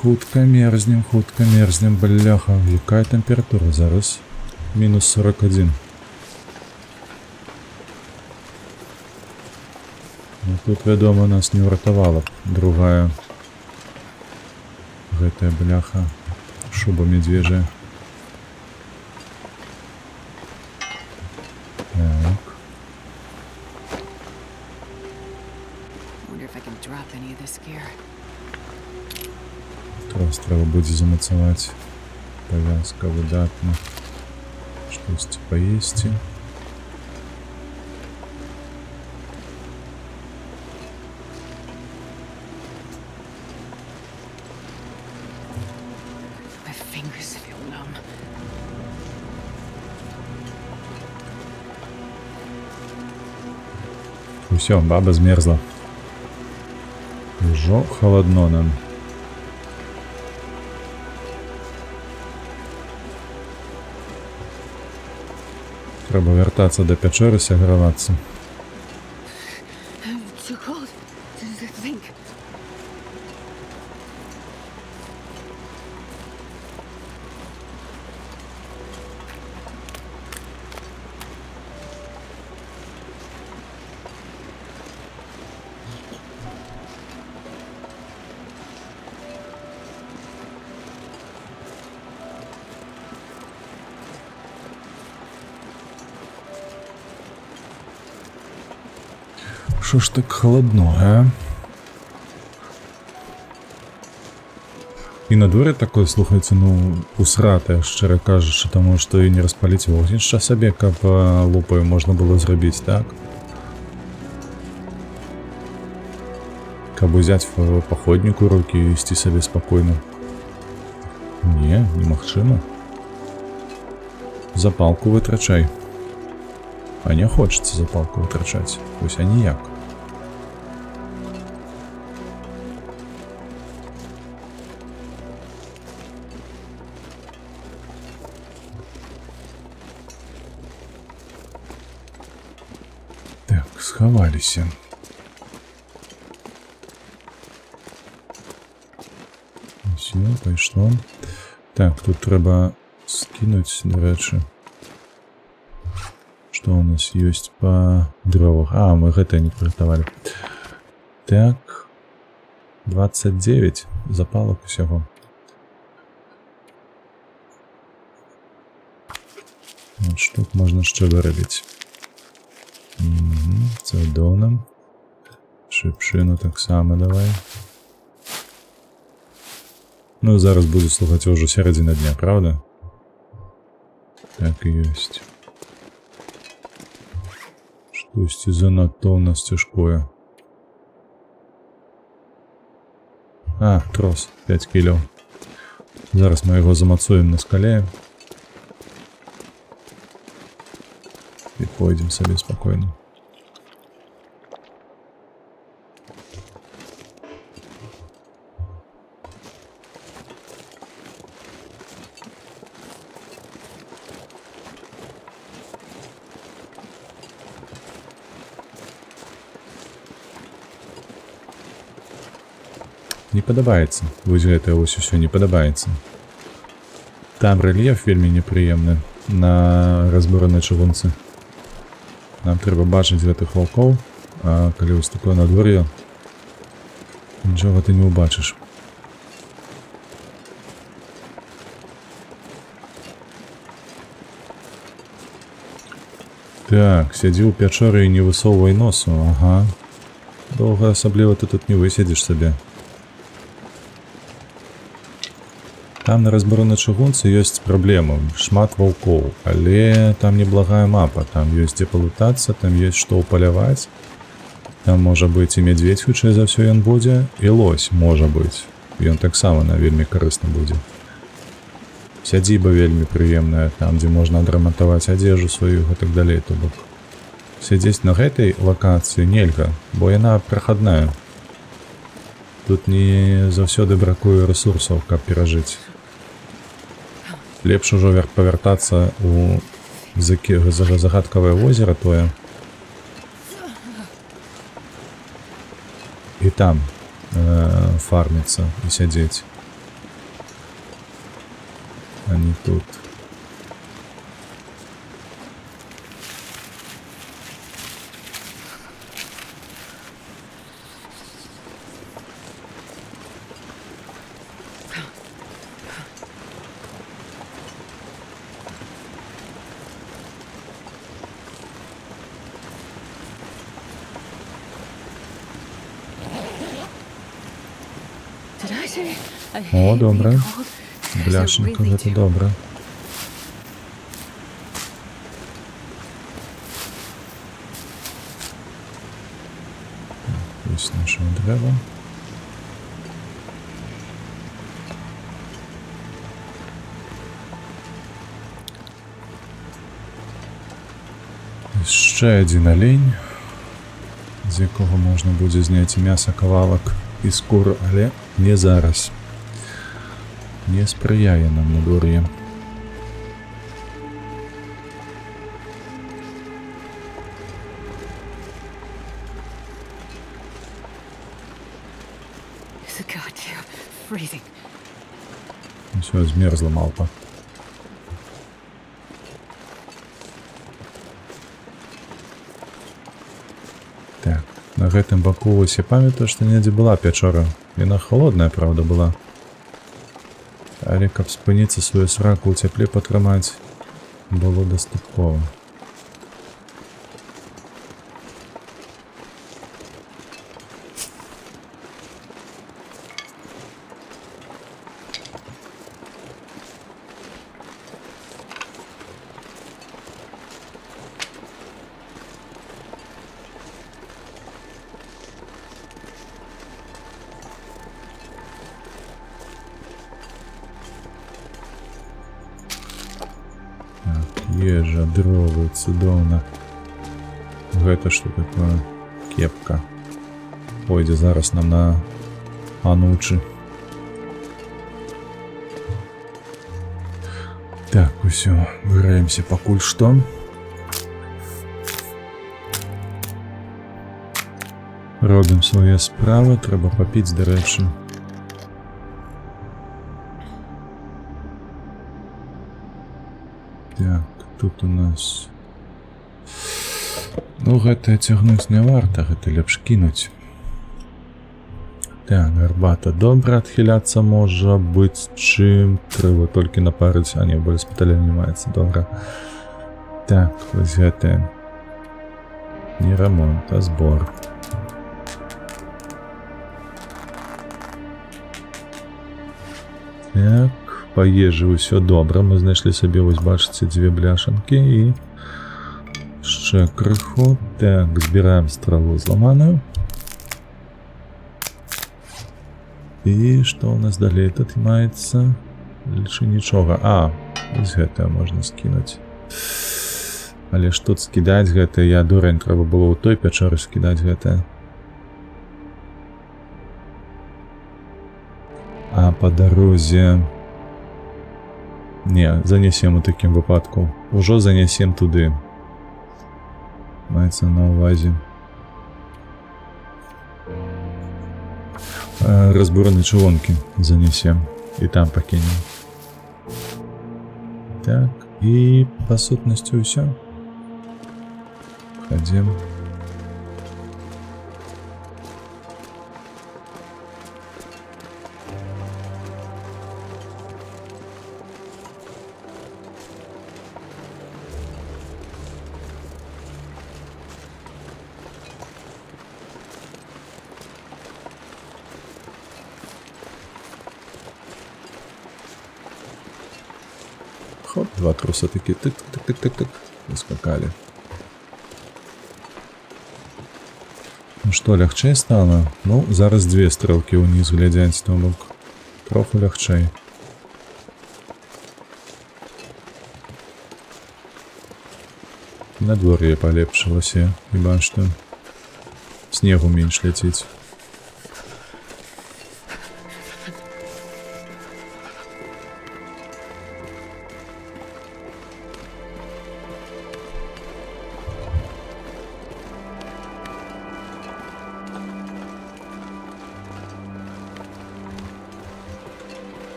Хутка мерзнем, бляха. Якая температура зараз? Мінус 41. Ну, тут, вядома, нас не ўратавала б другая гэтая бляха. Шуба медвежья. Так. Wonder if I can drop any of this gear. Трос трэба будзе замацаваць. Павязка выдатна. Штосьці паесці. My fingers feel numb. Усё, баба змерзла. Ужо халадно нам. Трэба вяртацца да пячэры, сагравацца. I'm too cold to think. Що ж так холодно, а? І на дворі такое, слухайте, ну, усрате, щиро кажучи, тому що і не розпалити вогнище собі, каб лупою можна було зробити, так? Каб взять в походнику руки і йти собі спокійно. Ні, немагчыма. Запалку витрачай. А не хочеться запалку витрачати. Ось а ніяк. Так, сховалися. Все, пішло. Так, тут треба скинуть, до речі. Что у нас есть по дровах? А, мы это не приготовили. Так. 29 запалок всего. Вот что тут можно ще виробити. Угу, це доном. Шипшину так само давай. Ну, зараз буду слухати уже середина дня, правда? Так и есть. Щось занадто у нас тяжкое. А, трос, 5 кілів. Зараз ми його замацуємо на скалі. І пойдемо собі спокійно. Не падабаецца. Вось гэта вось усё не падабаецца. Там рэльеф вельмі непрыемны на разбуранай чыгунцы. Нам трэба бачыць гэтых ваўкоў, а калі вось такое надвор'е, нічога ты не ўбачыш. Так, сядзі ў пячоры і не высоўвай носу, ага. Доўга асабліва ты тут не высядзіш сабе. Там на разбуранай чыгунцы ёсць праблема, шмат ваўкоў, але там неблагая мапа, там ёсць дзе палутацца, там ёсць што ўпаляваць. Там можа быць і мядзведь, хутчэй за ўсё ён будзе, і лось можа быць. Ён таксама на вельмі карысны будзе. Сядзіба вельмі прыемная, там дзе можна адрамантаваць адзежу сваю і так далей, то бок. Сядзець на гэтай лакацыі нельга, бо яна прахадная. Тут не заўсёды бракуе рэсурсаў, каб перажыць. Лепш ужо павяртацца ў загадкавае возера тое. І там фарміцца і сядзець. А не тут. О, добре. Бляшенько, гэта добре. Ось наше древо. Ще один олень, з якого можна буде зняти м'ясо, кавалок і скур, але не зараз. Не сприяє нам надвор'я. Все, змерзла малпа. Так, на гэтым баку ось я памятаю, што недзе была пячора. Яна холодная, правда, была. Але каб спыніцца сваю сраку ў цяпле патрымаць, было дастаткова. Ежа, дровы, цудоўна. Гэта што такое? Кепка. Пойдзе зараз нам на анучы. Так, усё, выбираемся пакуль што. Робім свае справы, трэба папіць, дарэчы. Так, тут у нас... Ну, гэта цягнуць не варта, гэта лепш кінуць. Так, гарбата добра, адхіляцца можа быць чым, трэба толькі напарыць, а не, болей спыталя не маецца, добра. Так, вось гэта не рамонт, а збор. Так, па ежы ўсё добра, мы знайшлі сабе, вось бачыце, 2 бляшанкі і яшчэ крыху. Так, збіраем страву зламаную. І што ў нас далей тут маецца? Лічу нічога. А, вось гэта можна скінуць. Але ж тут скідаць гэта, я дурень, трэба было ў той пячоры скідаць гэта. А па дарозе... Не, занясем у такім выпадку. Ужо занясем туды. Маецца на ўвазе. Разбураны чыгункі занесем. І там пакінем. Так, і па сутнасці ўсё. Хадзім. Хоп, 2 труса такі тык-тык-тык-тык заскакалі. Ну што, лягчэй стала? Ну, зараз 2 стрэлкі ўніз глядзяць, то бок троху лягчэй. Надвор'е палепшылася, хіба што снегу менш ляціць.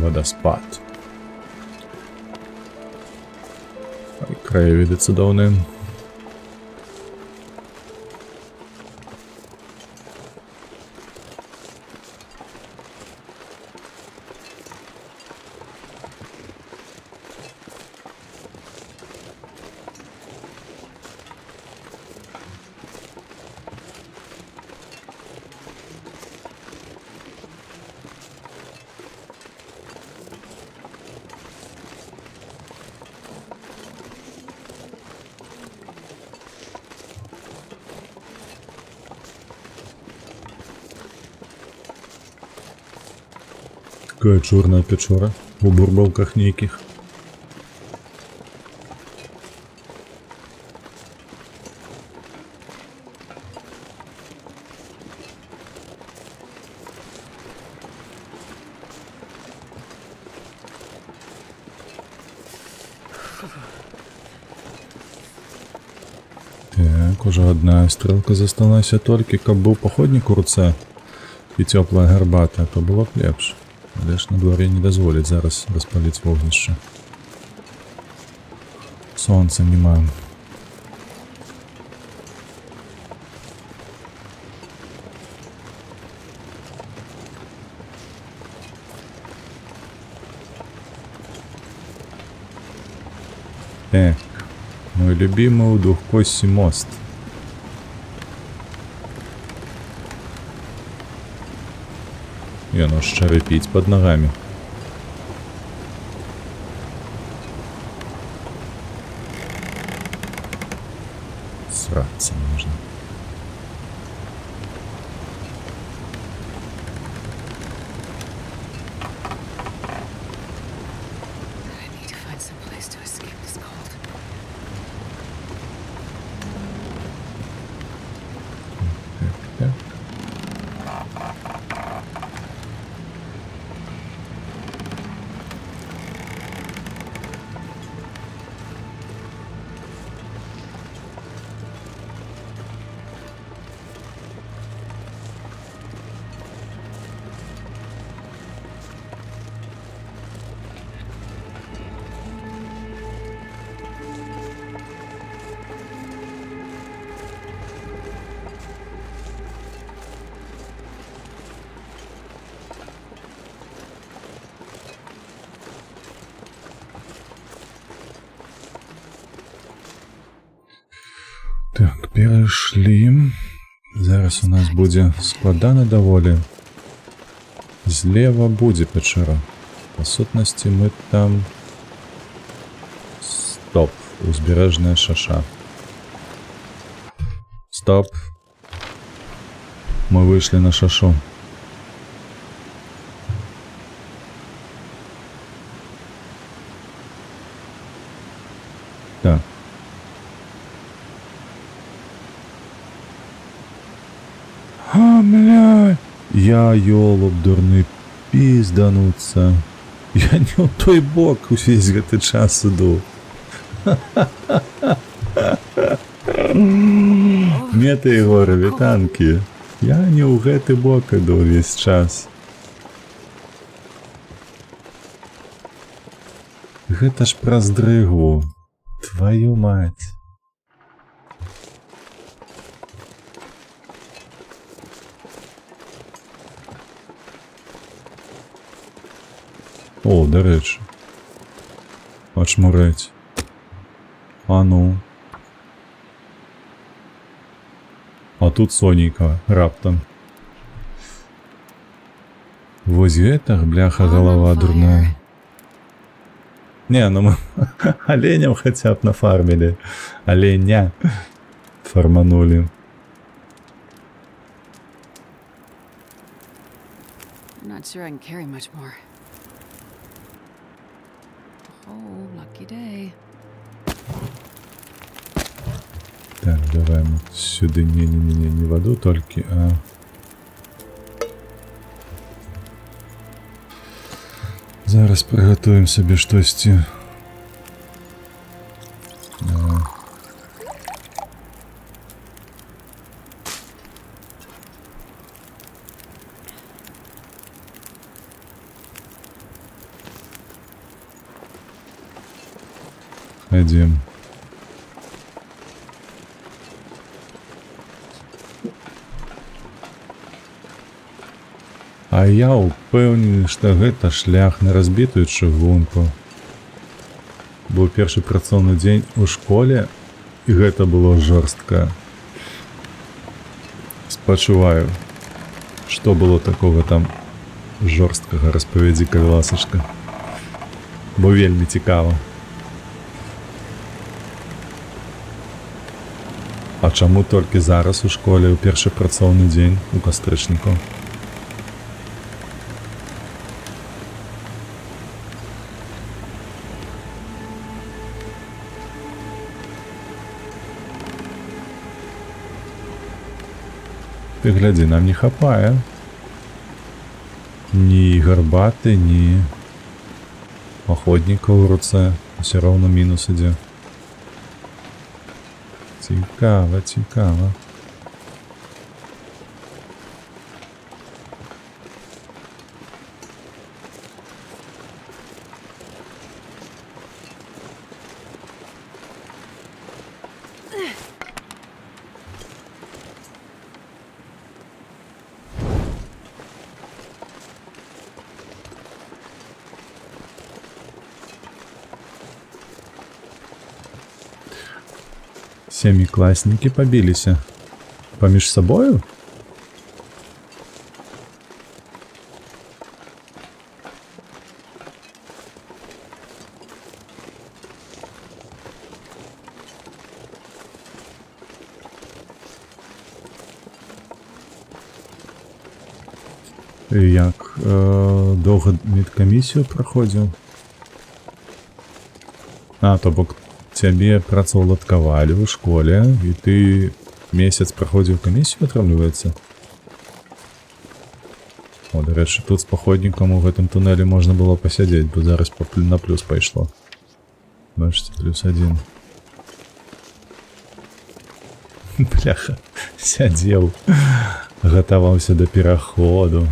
Водоспад. І краєвіди цудовні. Такая чорная печора у бурбалках нейкіх. Так, уже одна стрелка засталася толькі, каб быў паходнік у руцэ і цёплая гарбата, то было б лепш. Але ж на дворе не дазволіць зараз распаліць вогнішча. Сонца няма. Так, мой любимый у двухкосий мост. Яно шчарыпіць пад нагамі. Срацца можна. place to escape this cold. Так. Так, перайшлі. Зараз у нас будзе складана даволі. Злева будзе пячэра. Па сутнасці мы там... Стоп. Узбярэжная шаша. Стоп. Мы выйшлі на шашу. Так. А, бля! Я, ёлуб, дурны, піздануцца. Я не ў той бок увесь гэты час іду. Мета і горы, вітанкі. Я не ў гэты бок іду ўвесь час. Гэта ж праз дрыгу. Твою мать. О, дарэчы. Ачмурэць. А ну. А тут сонейка, раптам. Вось гэта, бляха, голова дурная. Не, ну мы оленям хотя б нафармили. Оленя фарманули. Not sure I can carry much more. Oh, lucky day. Так, давай мы сюда не воду только, а... Зараз приготуем себе штосьці. Ходім. А я упэўнены, што гэта шлях на разбітую чыгунку. Быў першы працоўны дзень у школе, і гэта было жорстка. Спачуваю, што было такога там жорсткага, распавядзі, калі ласачка. Бо вельмі цікава. А чаму толькі зараз у школе ў першы працоўны дзень у кастрычніку? Ты глядзі, нам не хапае. Ні гарбаты, ні паходніка ў руцэ. Усё роўна мінус ідзе. Цікава, цікава. Сямікласнікі пабіліся паміж сабою? Як доўга медкамісію праходзіў? А, то бок цябе працаўладкавалі ў школе, і ты месяц праходзіў камісію, атрымліваецца? О, да рэчы, тут з паходнікам у гэтым тунэлі можна было пасядзець, бо зараз на плюс пайшло. Бачыце, +1. Бляха, сядзеў, гатаваўся да пераходу.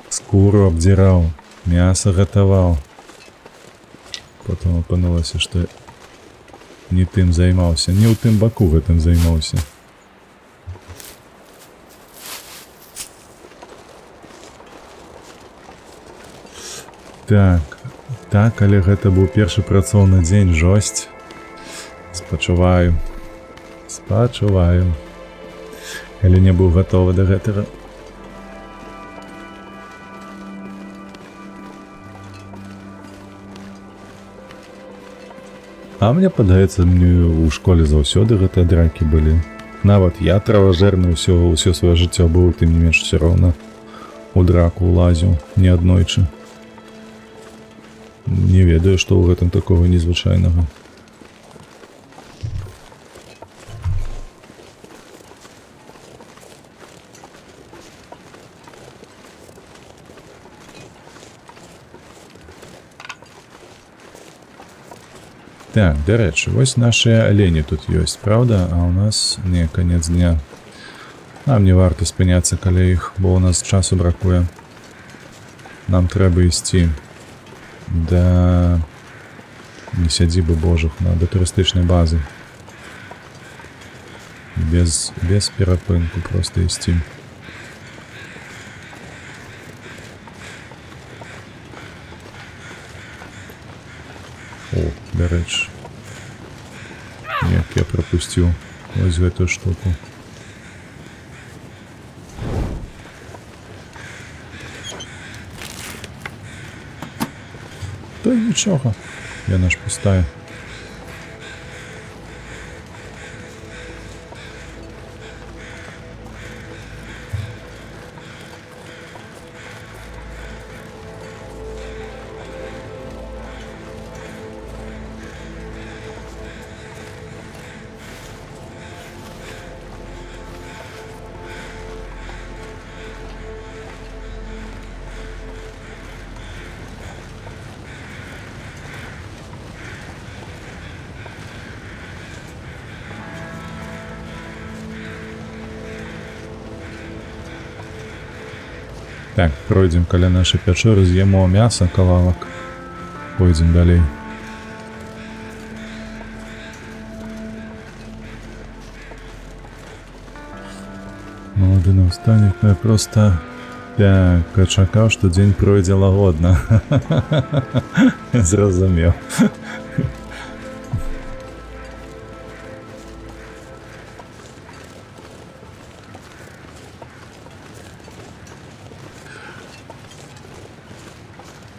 Скуру абдзіраў, мяса гатаваў. Потом апынулася, што не тым займаўся, не ў тым баку гэтым займаўся. Так, але гэта быў першы працоўны дзень, жосць. Спачуваю. Але не быў гатовы да гэтага. А мне падаецца, у школе заўсёды гэтыя дракі былі. Нават я траважэрны ўсё сваё жыццё быў, тым не менш усё роўна у драку лазіў неаднойчы. Не ведаю, што ў гэтым такога незвычайнага. Так, дарэчы, вось нашыя алені тут ёсць, праўда? А ў нас не канец дня. Нам не варта спыняцца каля іх, бо ў нас часу бракуе. Нам трэба ісці да не сядзібы божых, да турыстычнай базы. Без перапынку проста ісці. О, дарэчы. Як я прапусціў вось гэтую штуку. То і нічога, яна ж пустая. Так, пройдзем каля нашай пячоры, з'емо мяса, кавалак. Пойдзем далей. Малады настаўнік, я проста чакаў, што дзень пройдзе лагодна. Зразумеў.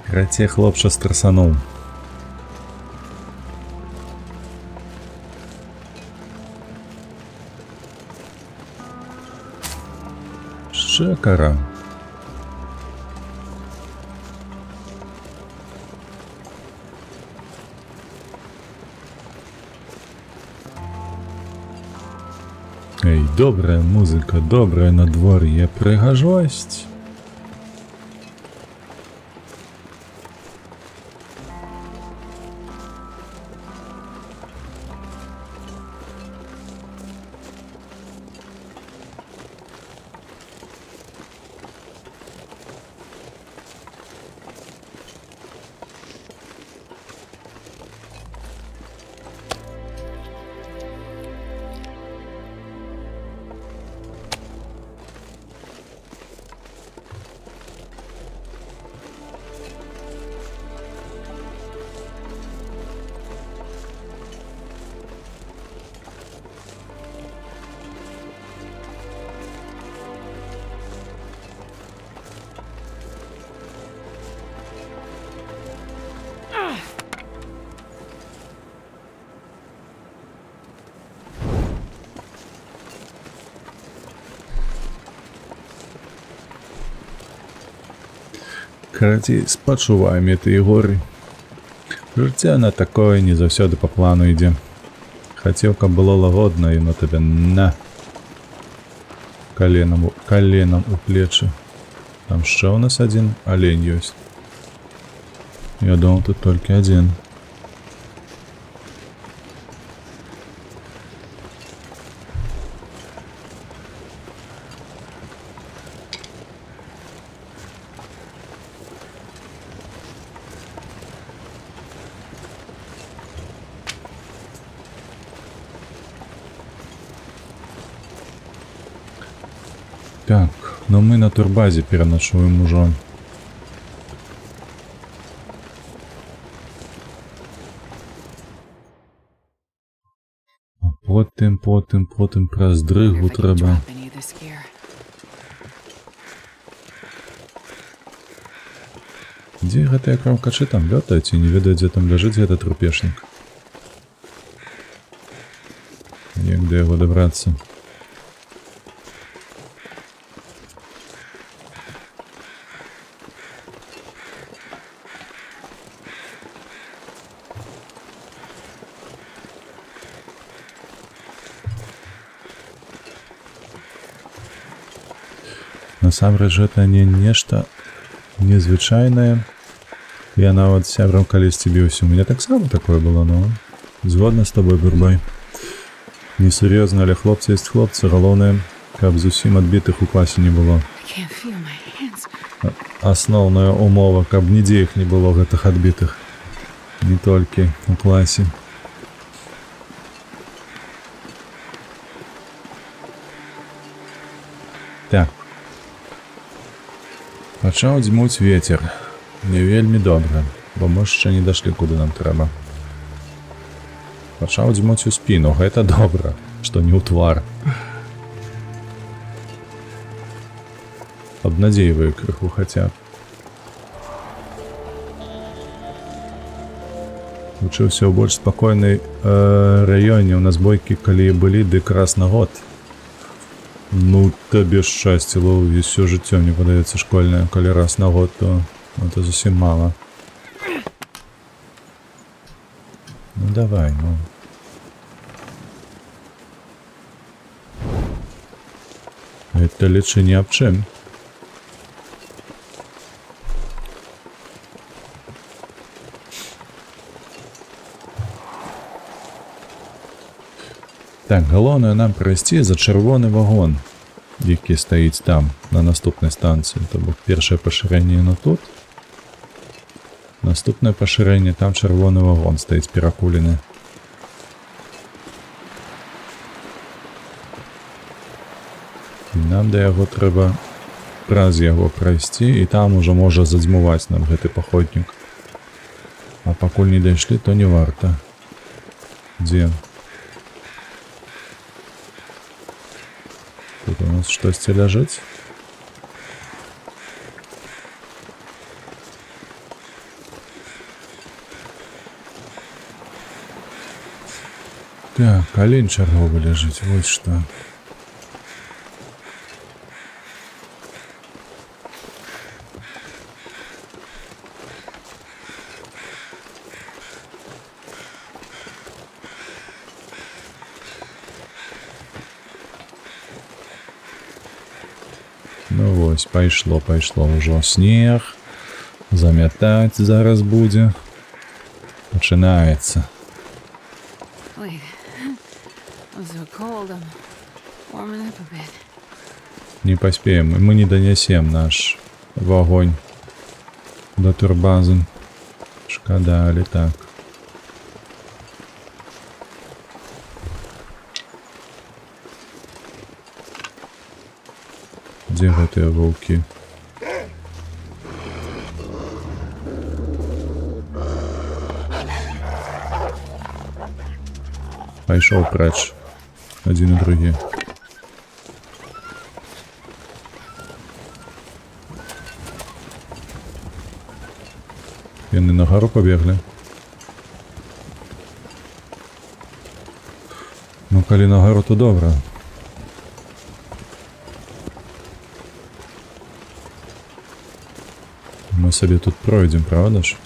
Карацей, хлопча страсануў. Яшчэ кара. Эй, добрая музыка, добрае надвор'е, прыгажосць. Карацей, спачуваем гэтыя горы. Жыццё на такое не заўсёды па плану ідзе. Хацеў, каб было лагодна, і на табе на коленам у плечы. Там ще у нас один олень ёсць. Я думал, тут толькі один. Так, но мы на турбазе переночуем уже. Потым праз дрыгу трэба. Дзе гэтыя краўкачы там лётаюць і не ведаю, дзе там ляжыць гэты трупешнік. Як да яго дабрацца? Насамрэч гэта не нешта незвычайнае. Я нават з сябрам калісьці біўся. У мяне таксама такое было, но згодна з тобой, Бурбай. Несур'ёзна, але хлопцы ёсць хлопцы. Галоўнае, каб зусім адбітых у класе не было. Асноўная умова, каб нідзе іх не было, гэтых адбітых. Не толькі у класе. Так. Пачаў дзьмуць вецер. Не вельмі добра, бо мы яшчэ не дашлі, куды нам трэба. Пачаў дзьмуць у спіну. Гэта добра, што не ў твар. Абнадзейваю крыху хаця б. Вучыўся ў больш спакойнай раёне. У нас бойкі, калі былі, дык раз на год. Ну, табе шчасце, увесь всё жыццё, мне падаецца, школьнае. Калі раз на год, то это зусім мала. Ну, давай, ну. Гэта лічы ні аб чым. Так, галоўнае нам прайсці за чырвоны вагон, які стаіць там, на наступнай станцыі. То бок першае пашырэнне яно тут. Наступнае пашырэнне, там чырвоны вагон стаіць перакулены. І нам да яго трэба праз яго прайсці, і там ужо можа задзьмуваць нам гэты паходнік. А пакуль не дайшлі, то не варта. Дзе? Тут у нас штосьці ляжыць. Так, олень чарговы ляжыць, вось што. Ну вось, пайшло ўжо снег. Замятаць зараз будзе. Пачынаецца. Не паспеем, мы не данясем наш вагонь до турбазы. Шкада, але так. Дзе гэтыя ваўкі? Пайшоў прэч. Адзін і другі. Яны на гару пабеглі. Ну, калі на гару, то добра. Мы сабе тут пройдзем, правда ж?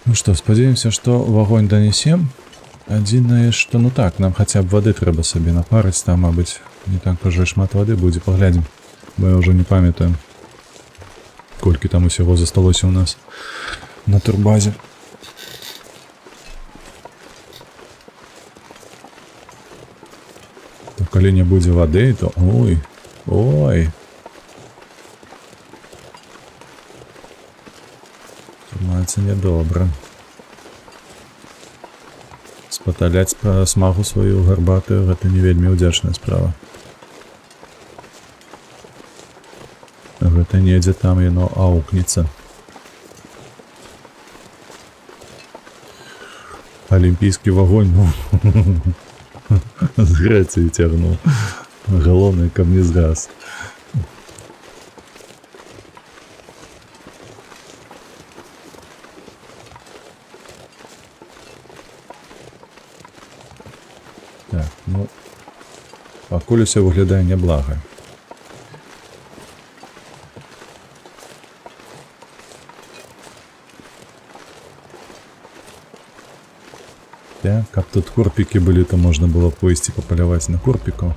Ну что, спадзяемся, што ў агонь данесем. Адзінае, што ну так, нам хаця б вады трэба сабе напарыць, там, мабыць, не так ўжо і шмат вады будзе, паглядзім. Бо я ўжо не памятаю, колькі там усяго засталося ў нас на турбазе. То калі не будзе вады, то ой, ой. Трымаецца нядобра. Спаталяць па смагу сваю гарбатую, гэта не вельмі ўдзячная справа. Гэта недзе там яно аукнецца. Алімпійскі вагонь, ну, з Грэцыі цягнуў. Галоўнае, каб не згас. Так, ну, пакуль усё выглядае няблага. Так, каб тут курпікі былі, то можна было пойсці папаляваць на курпікаў.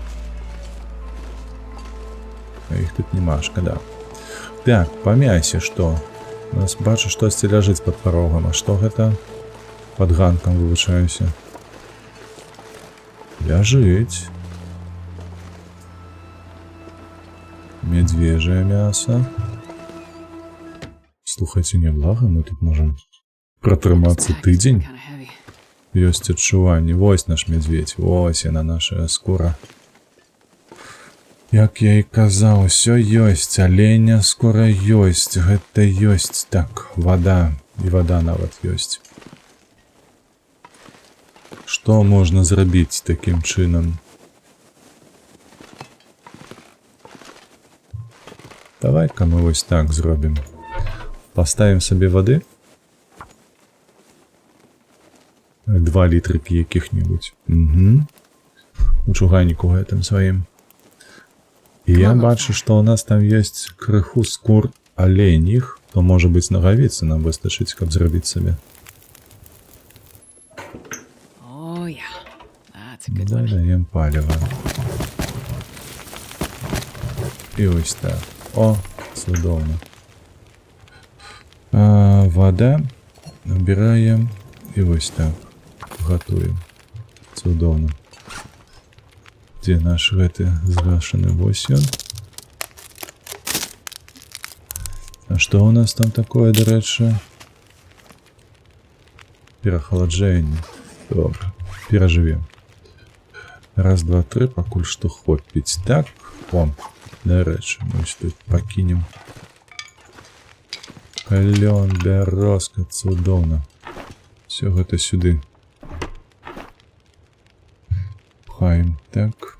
А іх тут няма, шкада. Так, па мясе што? У нас бачу, штосьці ляжыць пад парогам. А што гэта? Пад ганкам вывучаюся. Ляжыць. Медвежье мясо. Слухайце, няблага, мы тут можам пратрымацца тыдзень. Kind of heavy. Ёсць адчуванне. Вось наш медведь. Вось яна, наша скура. Як я і казаў, усё ёсць. Аленя скура ёсць. Гэта ёсць. Так, вада. І вада нават ёсць. Што можна зрабіць такім чынам? Давай-ка мы вось так зробім. Паставім сабе вады. 2 літрыкі якіх-небудзь. Угу. У чугайніку гэтым сваім. І я бачу, што ў нас там ёсць крыху скур аленіх, то можа быць нагавіцы нам выстачыць, каб зрабіць сабе. Oh, yeah. That's a good one. Дадаем паліва. І ось так. О, цудоўна. Вода набіраем і вось так. Гатуем. Цудоўна. Дзе наш гэты згашаны? Вось ён. А што ў нас там такое, дарэчы? Перахаладжэнне. Добра. Перажывем. Раз, два, тры, пакуль што хопіць. Так. О, дарэчы, мы тут пакінем. Калён, бярозка, цудоўна. Все гэта сюды. Пхаем. Так.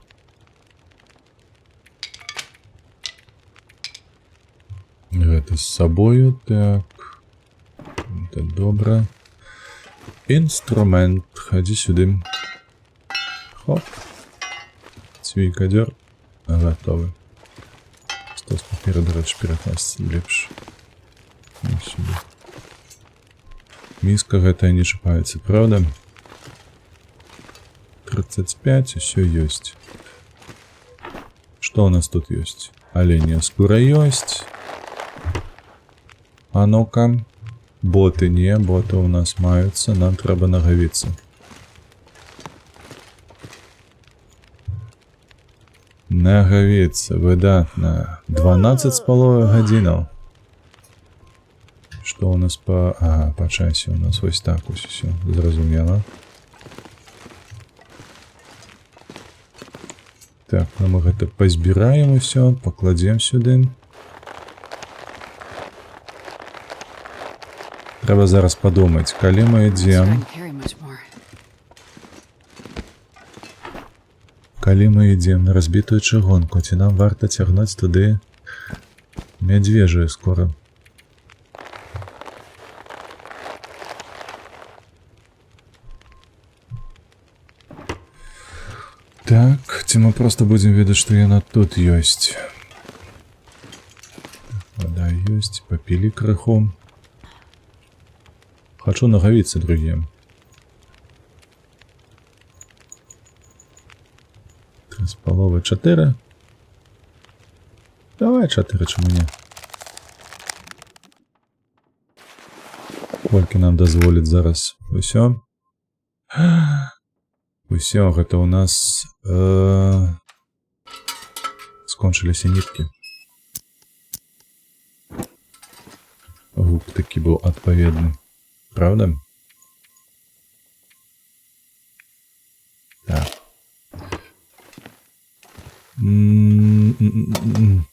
Гэта з сабою. Так. Это добра. Інструмент. Хадзі сюды. Хоп. Цвікадзёр. Гатовы. Стос паперы, дарэчы, перакласці лепш. Сюды. Міска гэтая не чапаецца, правда? 35, усё ёсць. Што у нас тут ёсць? Аленя скура ёсць. А ну-ка. Боты не, боты у нас маюцца, нам трэба нагавіцца. Нагавіцца, выдатна. 12 з паловай гадзінаў. Што у нас па... Ага, па часе у нас вось так ось усё. Зразумела. Так, ну мы гэта пазбіраем усё, пакладзем сюды. Трэба зараз падумаць, калі мы ідзем... Калі мы ідзем на разбітую чыгунку, ці нам варта цягнуць туды мядзвежую скора. Так, ці мы проста будзем ведаць, што яна тут ёсць. Вада ёсць, папілі крыху. Хочу ноговицы другие. 3,5, 4. Давай 4, чому ні. Колькі нам дазволіць зараз. Усё. Усё, гэта у нас скончыліся ніткі. Гук такі быў адпаведны. Правда? Так.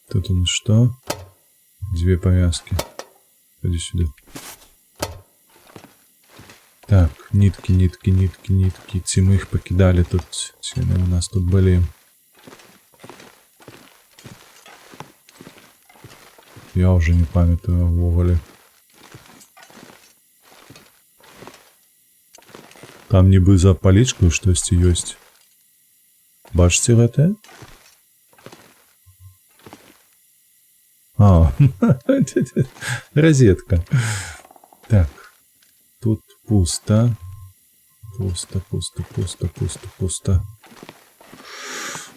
Тут у нас что? 2 повязки. Иди сюда. Так, нитки. Ці мы их покидали тут. Ці они у нас тут были. Я уже не памятаю ввогуле. Там нібы за палічкою штосьці ёсць. Бачыце гэта? А, розетка. Так, тут пусто. Пусто.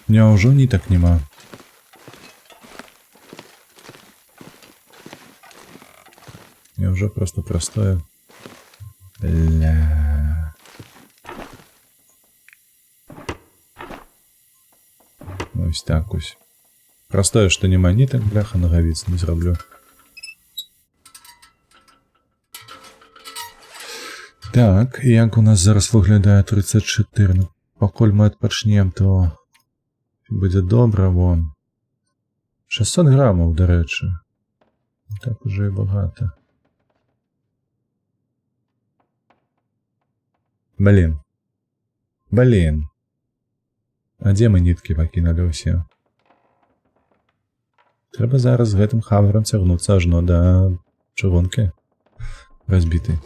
Няўжо нітак нема? Няўжо просто простое? Ля. Ось так ось. Простое, што няма нітак, бляха, нагавіц не зраблю. Так, як у нас зараз выглядае 34? Ну, пакуль мы адпачнем, то будзе добра, вон. 600 граммаў, дарэчы. Так уже і багата. Блин. А дзе мы ніткі пакінулі ўсе? Трэба зараз з гэтым хаварам цягнуцца ажно да чыгункі разбітай.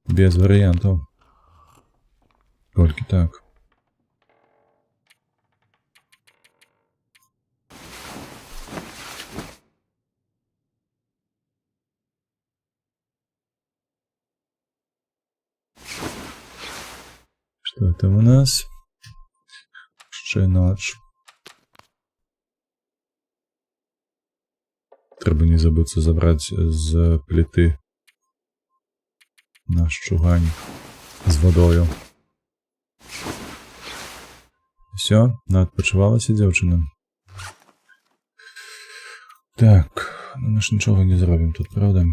Без варыянтаў. Толькі так. Что там у нас? Ще ноч. Трэба не забыцца забраць з пліты наш чугань з вадою. Всё, наадпачывалася дзяўчына. Так, мы ж нічога не зробім тут, правда?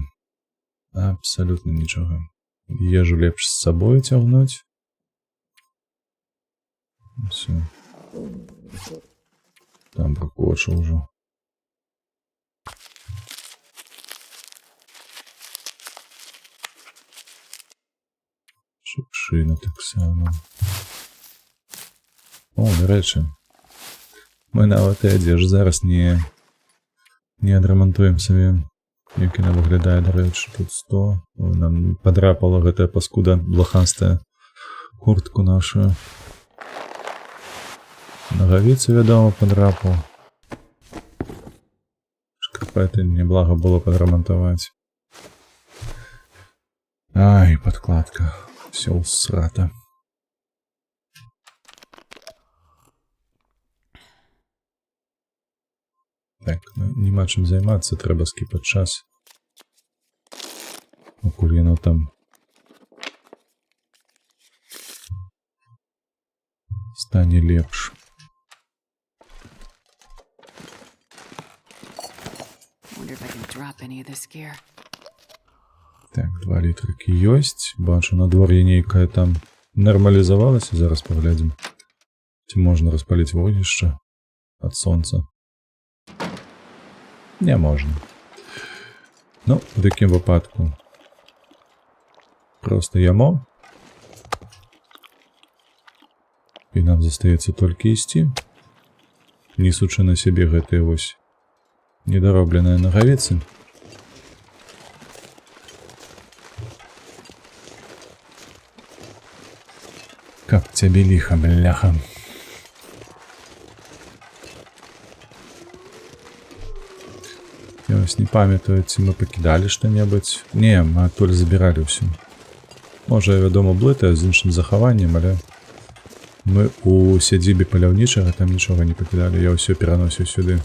Абсолютно нічога. Ежу лепш з сабою цягнуць. Всё. Там прокоча ўжо. Шыпшына таксама. О, дарэчы. Мы нават і адзежу зараз не адрамантуем сабе. Як яна выглядае, дарэчы, тут 100. Нам падрапала гэтая паскуда блаханстая куртку нашу. Нагавіцу, вядома, падрапаў. Шкарпэты неблага было падрамантаваць. Ай, падкладка. Всё усрата. Так, ну, нема чым займацца, трэба скіпаць час. Пакуль яно там стане лепш. Так, 2 літрыкі ёсць. Бачу, надвор'е нейкае там нармалізавалася. Зараз паглядзім. Ці можна распаліць вогнішча ад сонца? Не можна. Ну, в такім выпадку просто ямо. І нам застаецца толькі ісці, несучы на сябе гэтыя вось недаробленыя нагавіцы. Каб цябе ліха, бляха. І ось Вось не памятаю, ці мы пакідалі што-небудзь. Не, мы адтуль забіралі ўсё. Можа, я, вядома, блытаю з іншым захаваннем, але мы у сядзібе паляўнічага там нічога не пакідалі, я ўсё пераносіў сюды.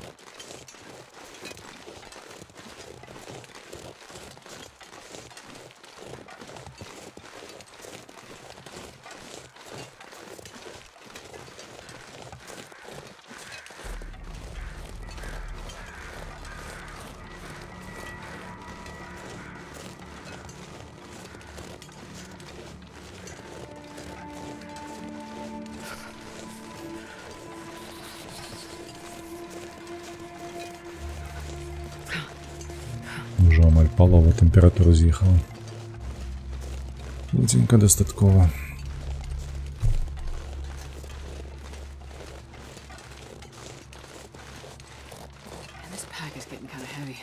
Уже амаль палова тэмпературы з'ехала. Худзенька дастаткова. And this pack is getting kind of heavy.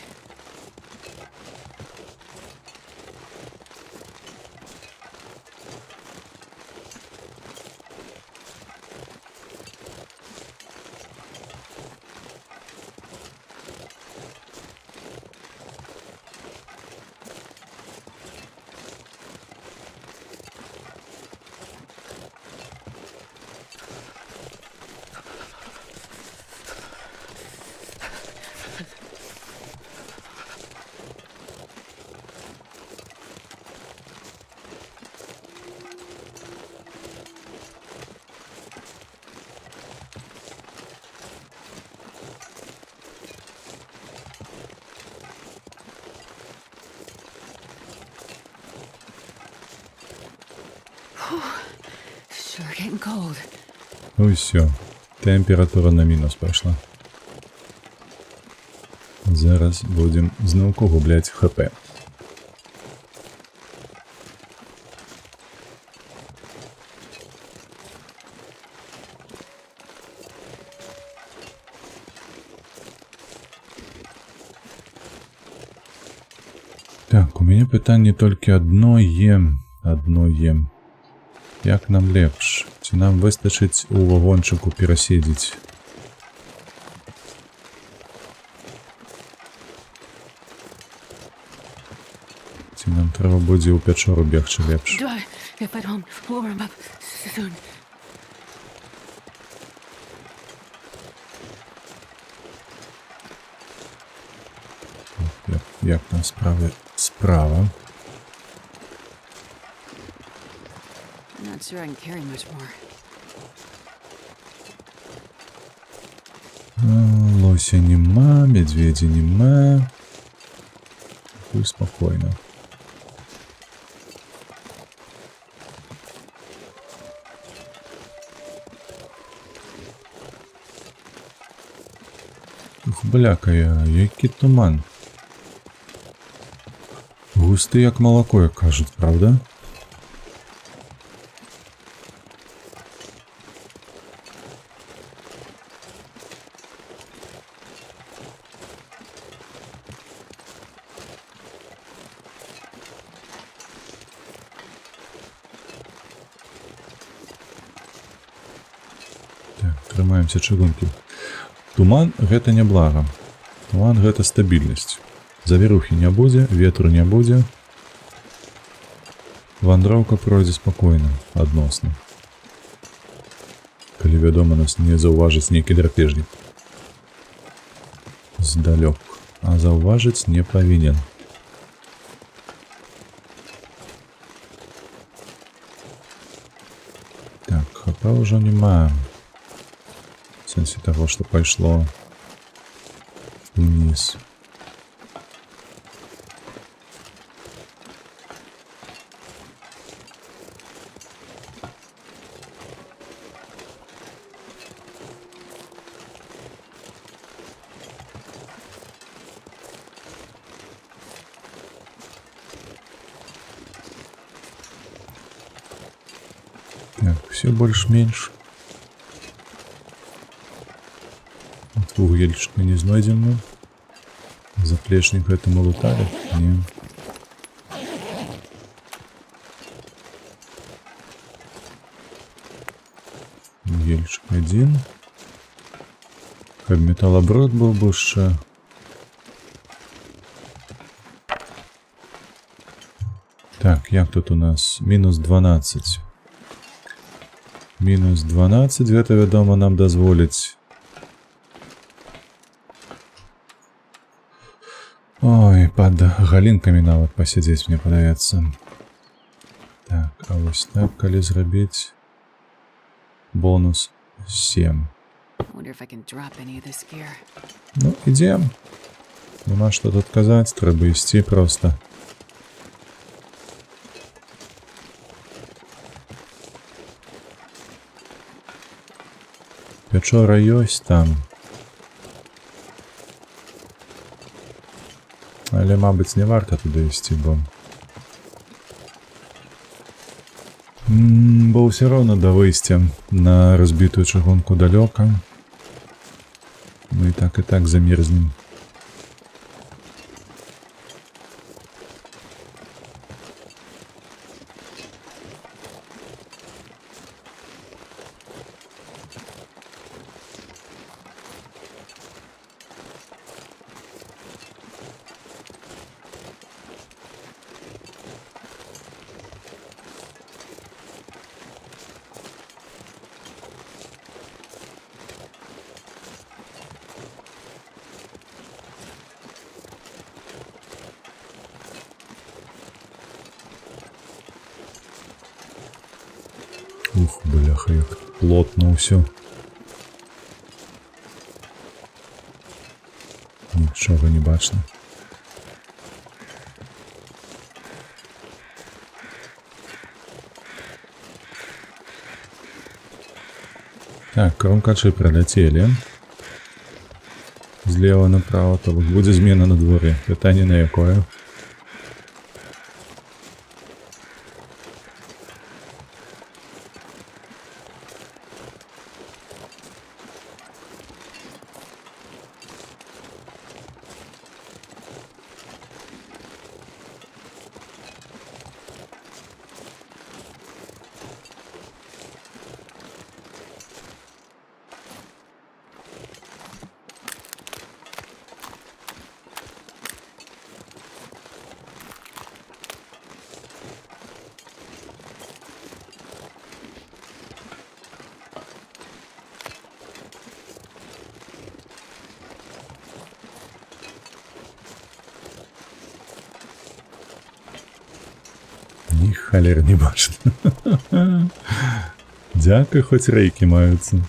Sure getting cold. Ну і все. Тэмпература на мінус пайшла. Зараз будем зноўку губляць ХП. Так, у мяне пытанне толькі адно ем. Як нам лепш? Ці нам выстачыць у вагончыку пераседзець? Ці нам трэба будзе ў пячору бегчы лепш? Do I get back home? We'll warm up soon. Як там справы? Справа. I'm not sure I can carry much more. Лося нема, медведя нема. Пуй спокойно. Ух, блякає, який туман. Густий як молоко, як кажуть, правда? Так, трымаемся чыгункі. Туман гэта не блага. Туман гэта стабільнасць. Завірухі не будзе, ветру не будзе. Вандроўка пройдзе спакойна, адносна. Калі, вядома, нас не заўважыць нейкі драпежнік. Здалёк. А заўважыць не павінен. Так, хапа ўжо няма. В сэнсе таго, што пайшло вниз. Так, все больш-менш. Вугельчика не знойдем мы. Заплечник этому лутали? Не. Вугельчик один. Как металлоброд был больше. Так, як тут у нас? Мінус 12. Мінус 12, гэта, вядома, нам дазволіць. Ой, пад галінкамі нават пасядзець, мне падаецца. Так, а вось так, калі зрабіць бонус 7. Wonder if I can drop any of this gear. Ну, ідзем. Нема што тут казаць, трэба ісці проста. Пячора ёсць там. Але, мабыць, не варта туды ісці, бо... Бо ўсё роўна да выйсця на разбітую чыгунку далёка. Мы і так замерзнем. Ух, бляха, як плотно ўсё. Нічога не бачна. Так, кромкачы праляцелі. Злева направо, то будзе змена на дворе. Пытанне на якое? Ні халер не бачна. Дзякуй, хоць рэйкі маюцца.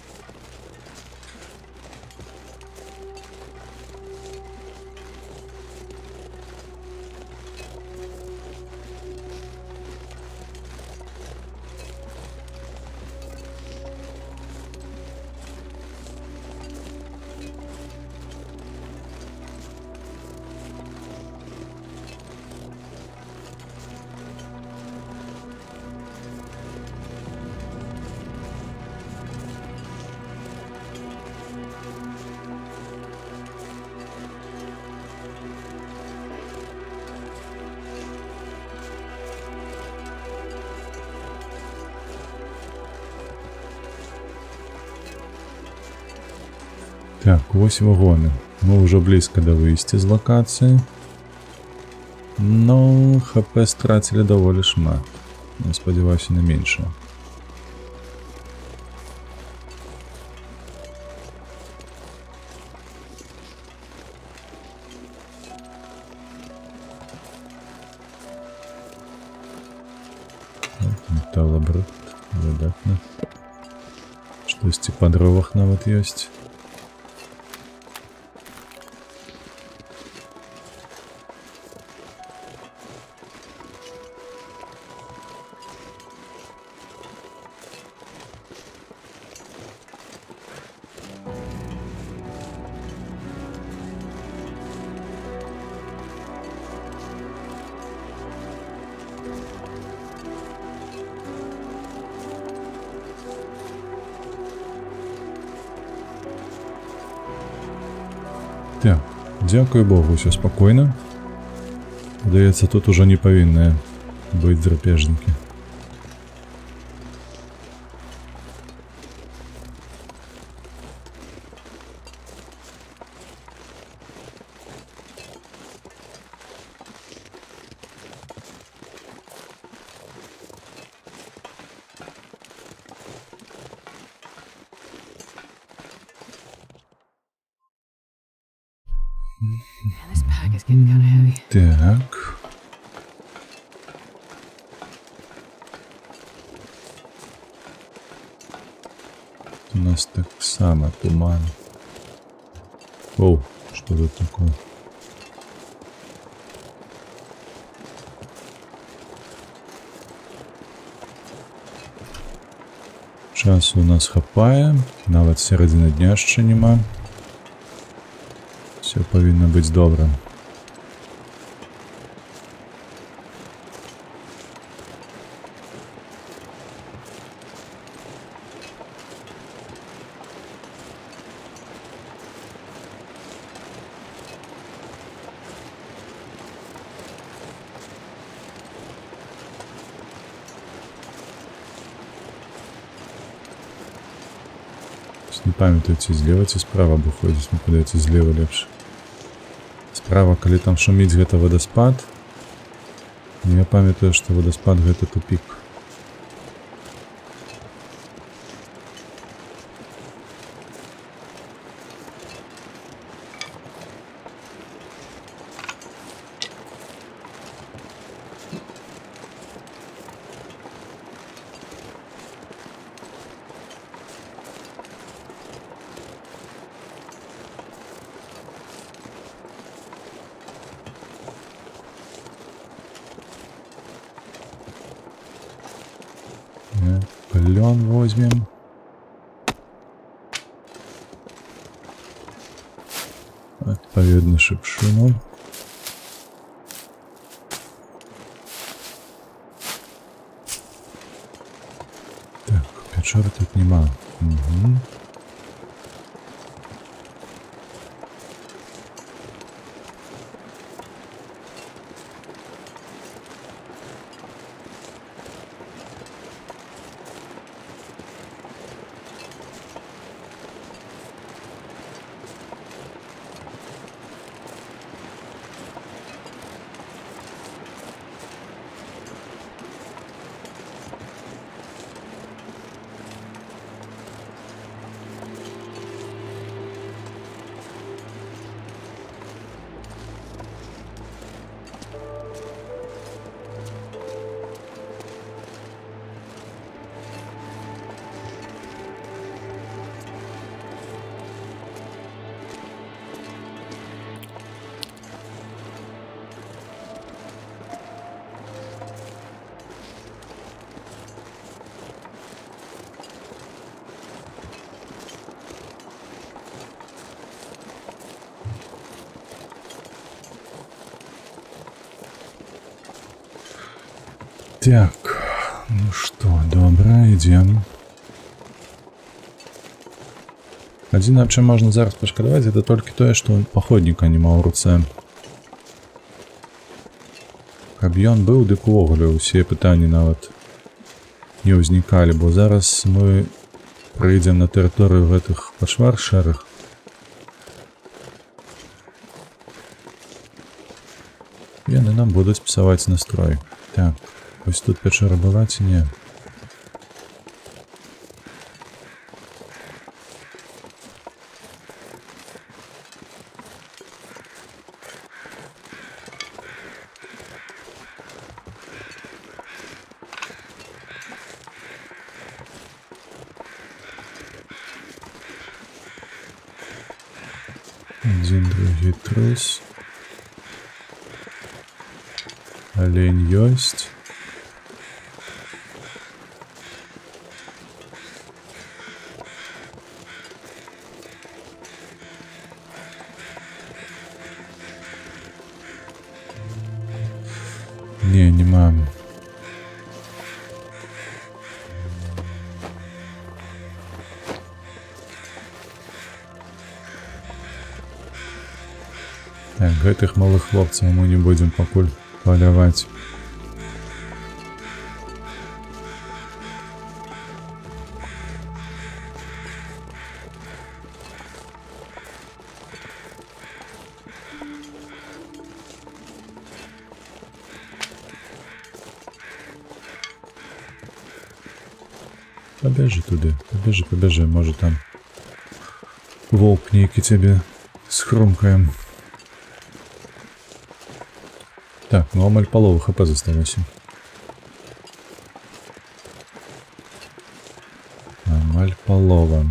Так, вось вагоны. Мы ўжо блізка да выйсця з лакацыі. Но ХП страцілі даволі шмат. Я спадзяваюся на меншае. Металлобрыт, выдатна. Штосьці па дровах нават ёсць. Так, дзякуй Богу, усё спакойна. Падаецца, тут ужо не павінныя быць драпежнікі. Man, this pack is getting kind of heavy. Так. У нас так само туман. Оу, что тут такое? Часу у нас хапае, нават сярэдзіны дня яшчэ няма. Все павінна быць добра. Не памятаю, ці злева, ці справа выходзіць, мне падаецца злева лепш. Справа, калі там шуміць, гэта вадаспад. Я памятаю, што вадаспад гэта тупік. Лен возьмем. Отповедно шипшину. Так, печора тут нема. Угу. Так, ну што, добра, ідзем. Адзінае, аб чым можна зараз пашкадаваць, гэта толькі тое, што паходніка няма ў руцэ. Каб ён быў, дык увогуле ўсе пытанні нават не ўзнікалі, бо зараз мы прыйдзем на тэрыторыю гэтых пашвар шэрых. Яны нам будуць псаваць настрой. Так. Ось тут печора была ці не? Один, другі трус. Олень ёсць. Не, нема. Так, гэтых малых хлопцаў мы не будзем пакуль паляваць. Побежи туды, побежи, может там волк нейкі цябе схрумкаем. Так, ну амаль палова хп засталося. Амаль палова.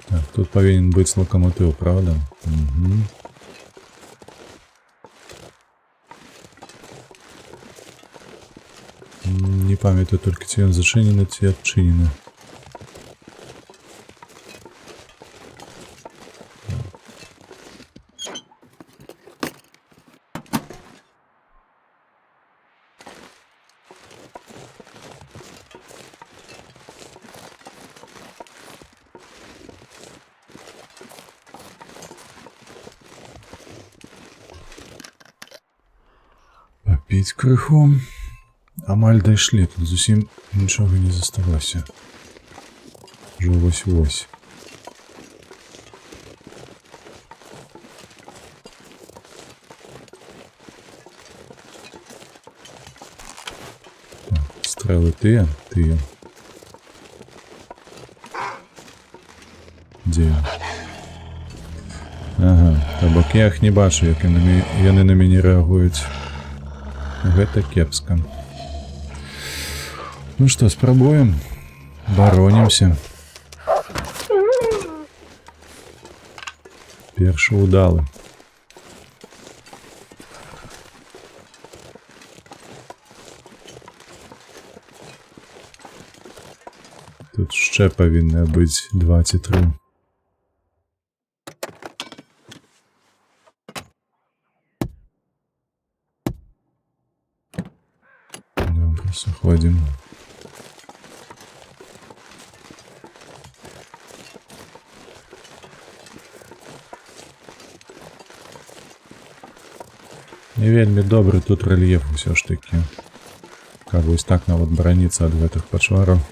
Так, тут повинен быть локомотив, правда? Угу. Не памятаю только, ці ён зачинены, ці адчинены. Попить крыху. Амаль дайшлі, тут зусім нічога не засталося. Уже вось-вось. Так, стрелы тыя. Дзе ён? Ага, табак я іх не бачу, як яны на мяне рэагуюць. Гэта кепска. Ну что, спробуем. Баронимся. Першы удалы. Тут ще павінна быць 2 ці 3. Добре, заходимо. Не вельмі добры тут рэльеф усё ж такі. Каб вось так нават бараніцца ад гэтых пачвараў.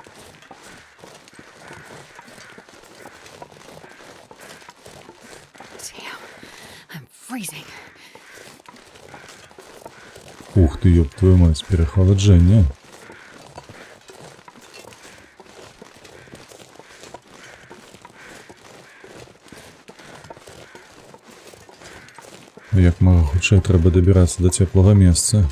Ух ты, ёб твою мать, перахаладжэнне. Як мага хутчэй трэба дабірацца да цеплага месца.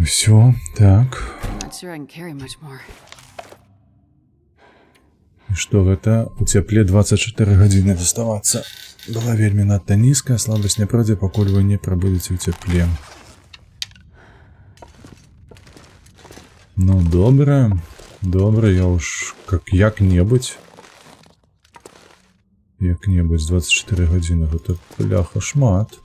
Всё, так. І што гэта? У цяпле 24 гадзіны заставацца. Была вельмі надта нізкая, слабасць не пройдзе, пакуль вы не прабудзеце ў цяпле. Ну, добра. Добра, я уж як-небудзь. Як-небудзь 24 гадзіны. Гэта бляха шмат.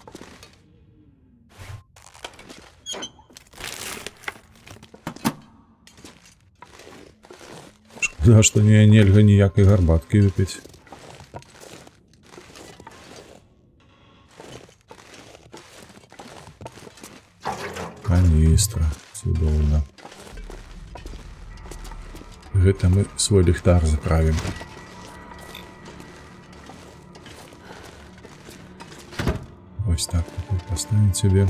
Шкода, што нельга ніякай гарбаткі выпіць. Каністра. Цудоўна. Гэта мы свой ліхтар заправім. Ось так поставим себе.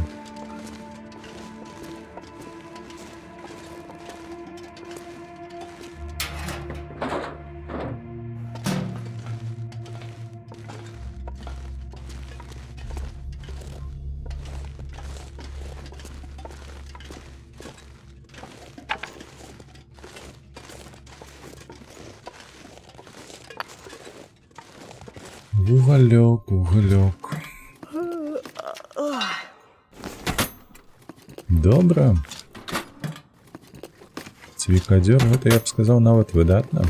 Уголек, уголек. Добра. Цвікадзёр, гэта, я б сказаў, нават выдатна.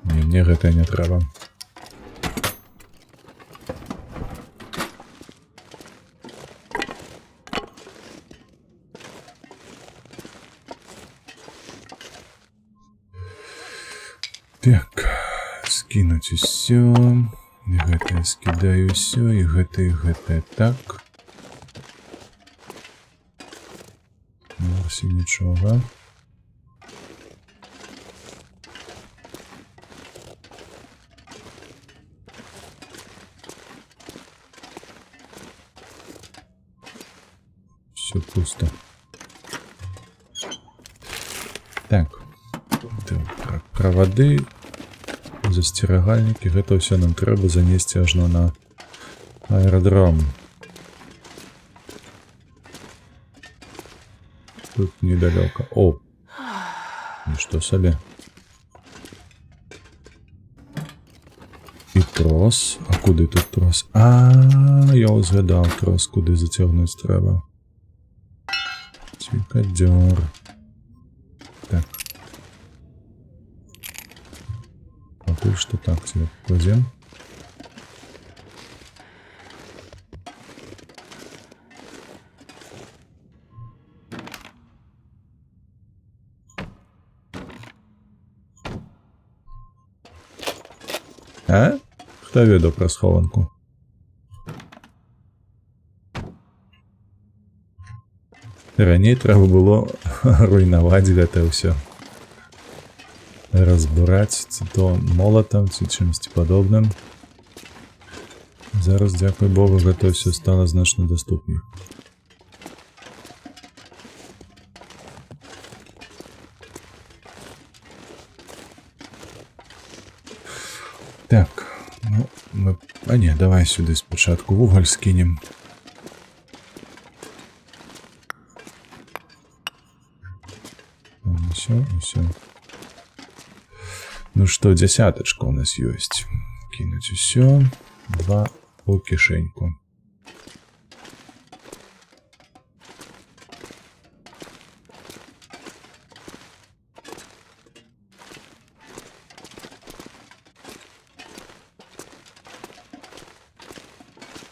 Не, мне гэта не трэба. Так, скінуць усё. Гэтае скідаю ўсё, і гэтае так. Наверсе нічога. Все пусто. Так. Правады, засцерагальнікі, гэта ўсё нам трэба занесці ажно на аэрадром. Тут недалёка. О! Нішто сабе. І трос. А куды тут трос? Я узгадаў трос, куды зацягнуць трэба. Цвікадзёр. Так. Пакуль што так себе покладзем. А? Хто ведаў пра схованку? Раней трэба было руйнаваць гэта ўсё. Разбураць ці то молатам, ці чымсьці падобным. Зараз, дзякуй Богу, гэта ўсё стала значна даступней. Так, ну, мы... А не, давай сюды спачатку вугаль скінем. Усё. Ну што, дзясятачка у нас ёсць. Кінуць усё. 2 у кішэньку.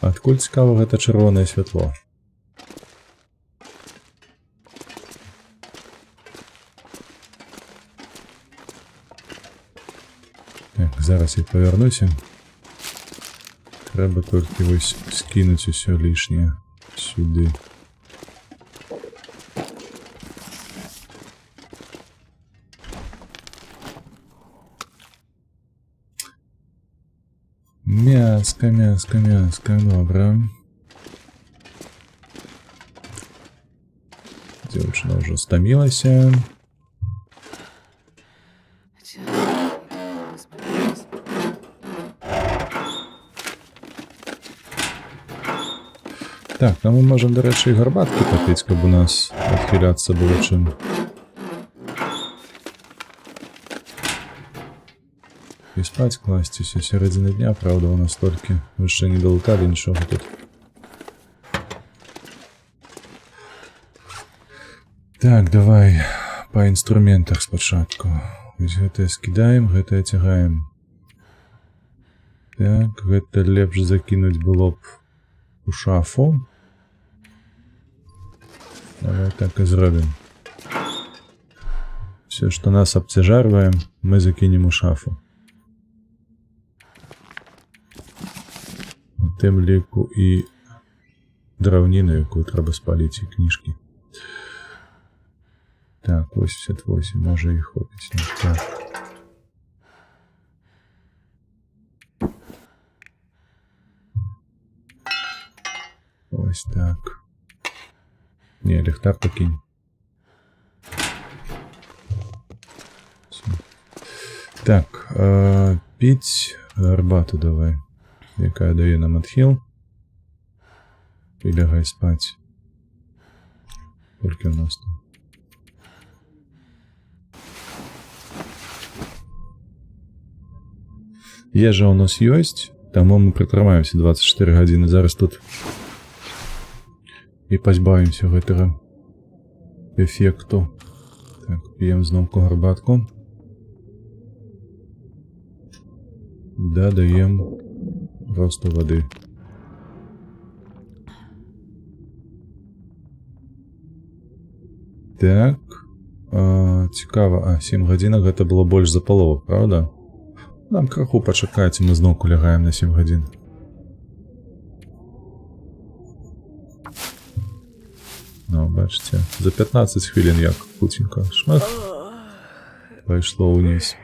Адкуль цікава гэта чырвонае святло? Так, зараз я павярнуся. Трэба толькі вось скінуць усё лішняе сюды. Мяска, добра. Дзяўчына ўжо стамілася. Так, а мы можем, до рэчы, і гарбаткі папіць, каб у нас адхіляцца было чым. І спаць класціся. Сярэдзіна дня, правда, у нас толькі. Мы яшчэ не далуталі нічога тут. Так, давай па інструментах спачатку. Вось гэтае скідаем, гэтае цягаем. Так, гэта лепш закінуць было б у шафу. Давай так і зробім. Все, што нас абцяжарвае, мы закінем у шафу. У тым ліку і драўніну, якую трэба спаліць, і кніжкі. Так, 88, можа і хопіць. Так. Ось так. Не, ліхтар пакінь. Так, піць гарбату давай. Якая дае нам адхіл. І лягай спаць. Колькі у нас там? Ежа у нас ёсць, таму мы прытрымаемся 24 гадзіны. Зараз тут і пазбавімся гэтага эфекту. Так, п'ем зноўку гарбатку. Дадаем просто воды. Так. Цікава. 7 гадзінак гэта было больш за палову, правда? Нам краху пачакаць, і мы зноўку лягаем на 7 гадзін. Ну, бачыце, за 15 хвілін як хуценька. Шмат пайшло ўніз.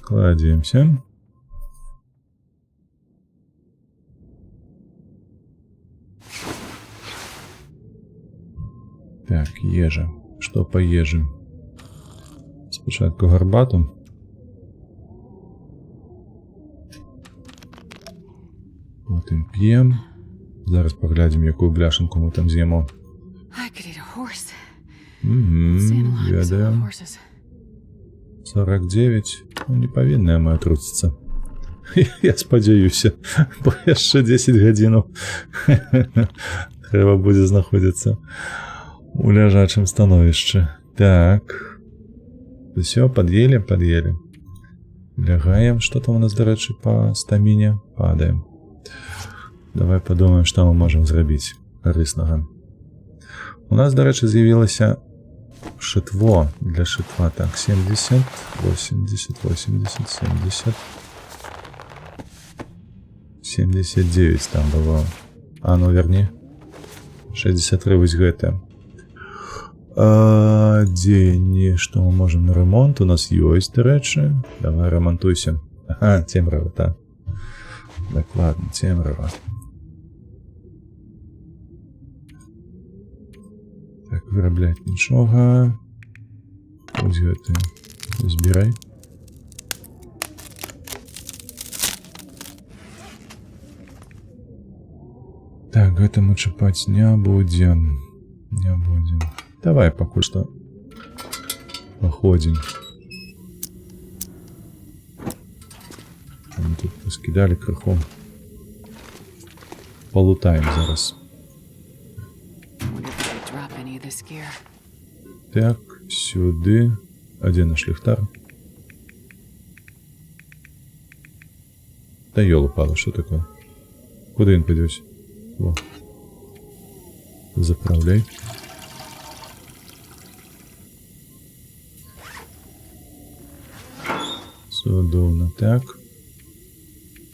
Кладземся. Так, ежа. Што па ежы? Спачатку гарбату. Потым п'ем. Зараз паглядзім, якую бляшанку мы там з'емо. I could eat a horse. Seeing a lot of Ведаем. horses. 49. Ну, не павінна мы атруціцца. Я спадзяюся, бо яшчэ 10 гадзінаў трэба будзе знаходзіцца у ляжачым становішчы. Так. Всё, пад'елі. Лягаем. Што там у нас, дарэчы, па стаміне? Падаем. Давай падумаем, што мы можам зрабіць карыснага. У нас, дарэчы, з'явілася шытво для шытва. Так, 70, 80, 80, 70. 79 там было. А, ну, верні. 63 вось гэта. Дзені, што мы можам на ремонт? У нас ёсць, дарэчы. Давай, ремонтуйся. Ага, цемрава, так. Дакладна, цемрава. Так, вырабляць нічога. Вось гэты збірай. Так, гэта мы чапаць не будзем. Не будзем. Давай пакуль што паходзім. Мы тут паскідалі крыху. Палутаем зараз. Так, сюды. А дзе наш ліхтар? Та ёлы-палы, што такое? Куды ён падзеўся? Во. Заправляй. Цудоўна, так.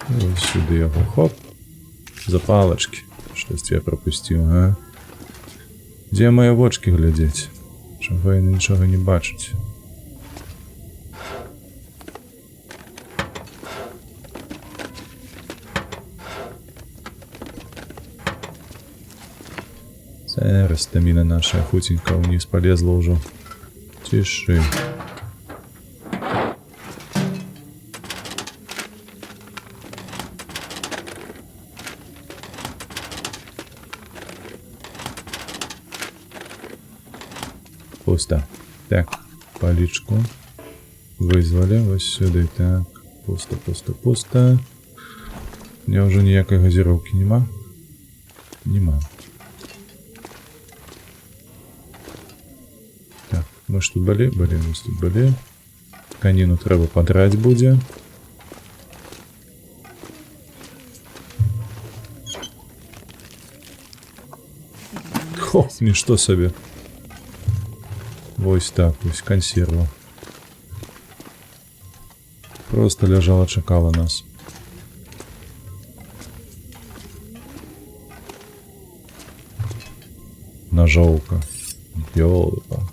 Вось сюды яго, хоп. Запалачкі. Штосьці я прапусціў, а? Дзе мае вочкі глядзець? Чаго яны нічога не бачаць? Зараз стаміна наша хуценька ўніз полезла ўжо. Цішы. Пусто. Так, палічку вызвалі вось сюды. Так, пусто, пусто, пусто. Мне ўжо ніякай газіроўкі нема? Нема. Так, мы ж тут былі? Былі, мы тут былі. Тканіну трэба падраць будзе. Хо, нішто сабе. Вось так, вось кансерва. Просто ляжала, чакала нас. Ножовка. Ёлка.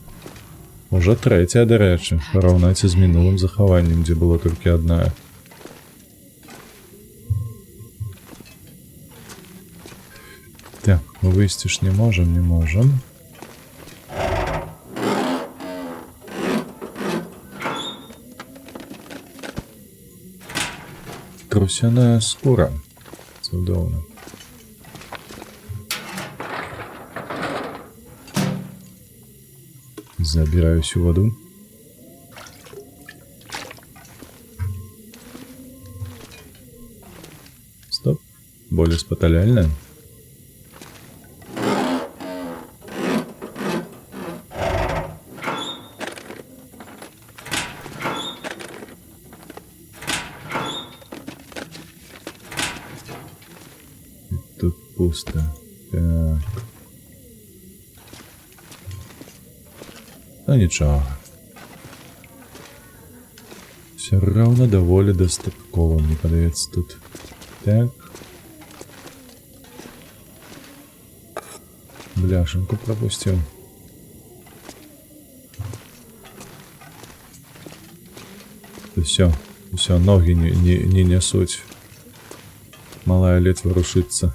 Уже трэцяя, дарэчы. Параўнайце з мінулым захаваннем, дзе было толькі адна. Так, мы выйсці ж не можам, не можам. Трусяная скура. Цудоўна. Забираю всю воду. Стоп. Более спаталяльная. Тут пусто. Так. Ну нічого. Все равно доволі достатково, мені подається тут. Так. Бляшенку пропустил. Все, ноги не несут. Малая лет ворушится.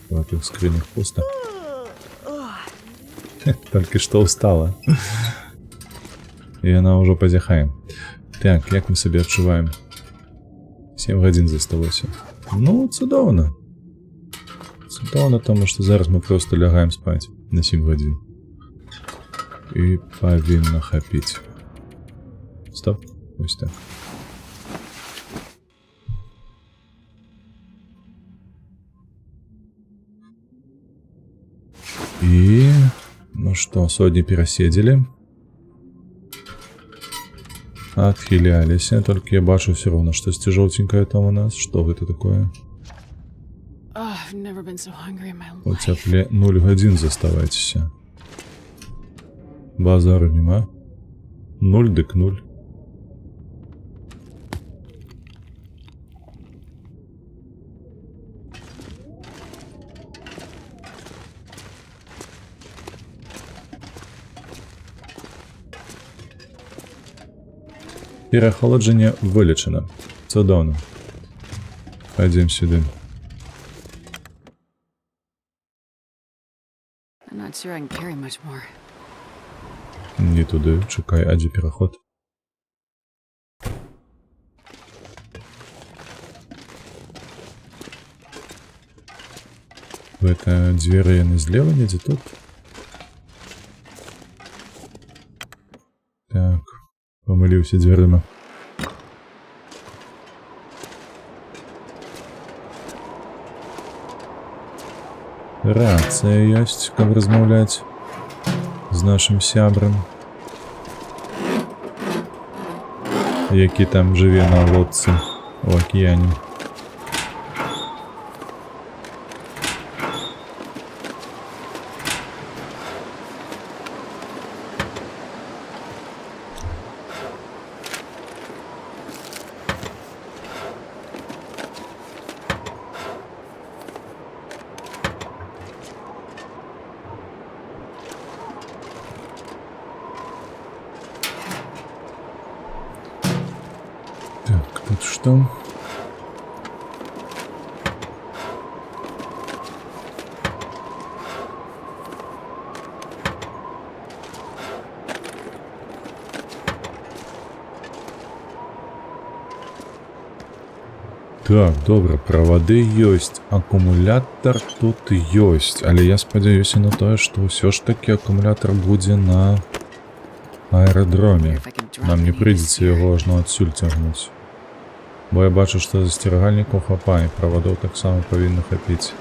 В этих скринях пусто. Только что устала. И она уже позяхает. Так, як ми себе відчуваємо? 7 годин засталося. Ну, цудовно. Цудовно, тому що зараз ми просто лягаємо спати на 7 годин. І повинно хапити. Стоп. Ось так. И... Ну что, сотни пересидели. Отхилялись. Только я бачу все равно, что желтенькое там у нас. Что это такое? У тебя 0 годин заставайтесь. Базару нема. 0 дык 0. Переохолодження вилічено. Чудовно. Пойдем сюди. Не туди, чекай, аді переход. Это двери не зліва, не тут. Так. Помилився дверима. Рація есть, как розмовляти з нашим сябром, який там живе на лодці в океані. Так, тут что? Так, добре, проводи ёсць, акумулятор тут ёсць, але я спадзяюся на тое, што ўсё ж таки акумулятор будзе на аэрадроме. Нам не прыйдзецца яго ажно адсюль цягнуць. Бо я бачу, што засцерагальнікаў хапае, правадоў таксама павінна хапіць.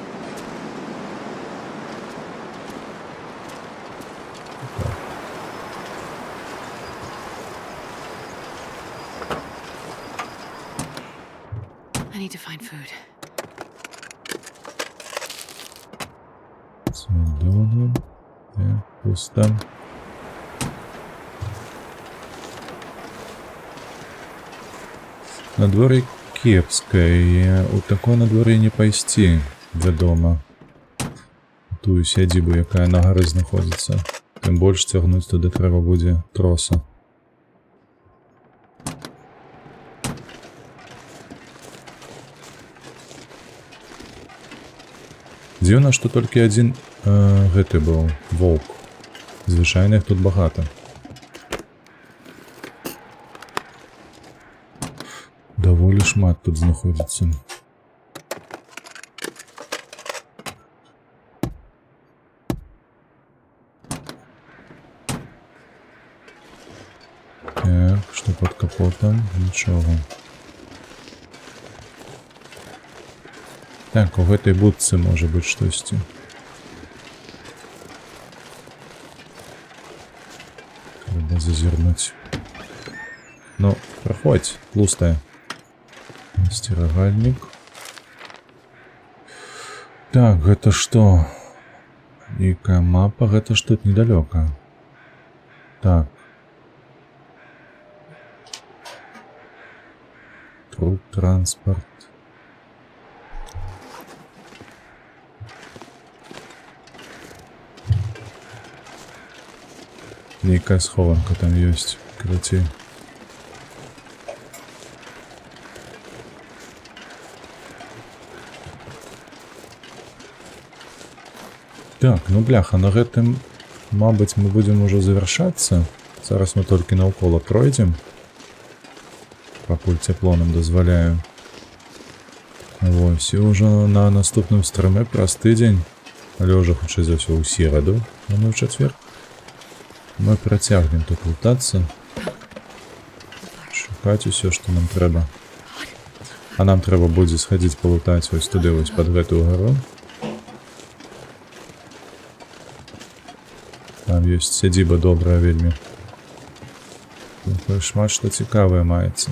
I need to find food. Цудово. Так, пусто. Надвор'е кепскае. У такое надвор'е не пайсці, вядома. Тую сядзібу, якая на гары знаходзіцца. Тым больш цягнуць туды трэба будзе троса. Дзіўна, што толькі адзін гэты быў воўк. Звычайна іх тут багата. Даволі шмат тут знаходзіцца. Так, што пад капотам? Нічога. Так, у гэтай будцы можа быць штосьці. Трэба зазірнуць. Ну, праходзь, тлустая. Сцерагальнік. Так, гэта што? Нейкая мапа, гэта ж тут недалёка. Так. Труп, транспорт. Нейкая схованка там ёсць. Крыці. Так, ну бляха, на гэтым, мабыць, мы будзем ужо завяршацца. Зараз мы толькі наўкола пройдзем. Пакуль цяпло нам дазваляе. Вось, і ўжо на наступным стрыме праз тыдзень, але ўжо хутчэй за ўсё ў сераду, а не ў чацвер. Мы працягнем тут лутацца. Шукаць усё, што нам трэба. А нам трэба будзе схадзіць палутаць вось туды, вось пад гэтую гару. Там ёсць сядзіба добрая вельмі. Тут шмат што цікавае маецца.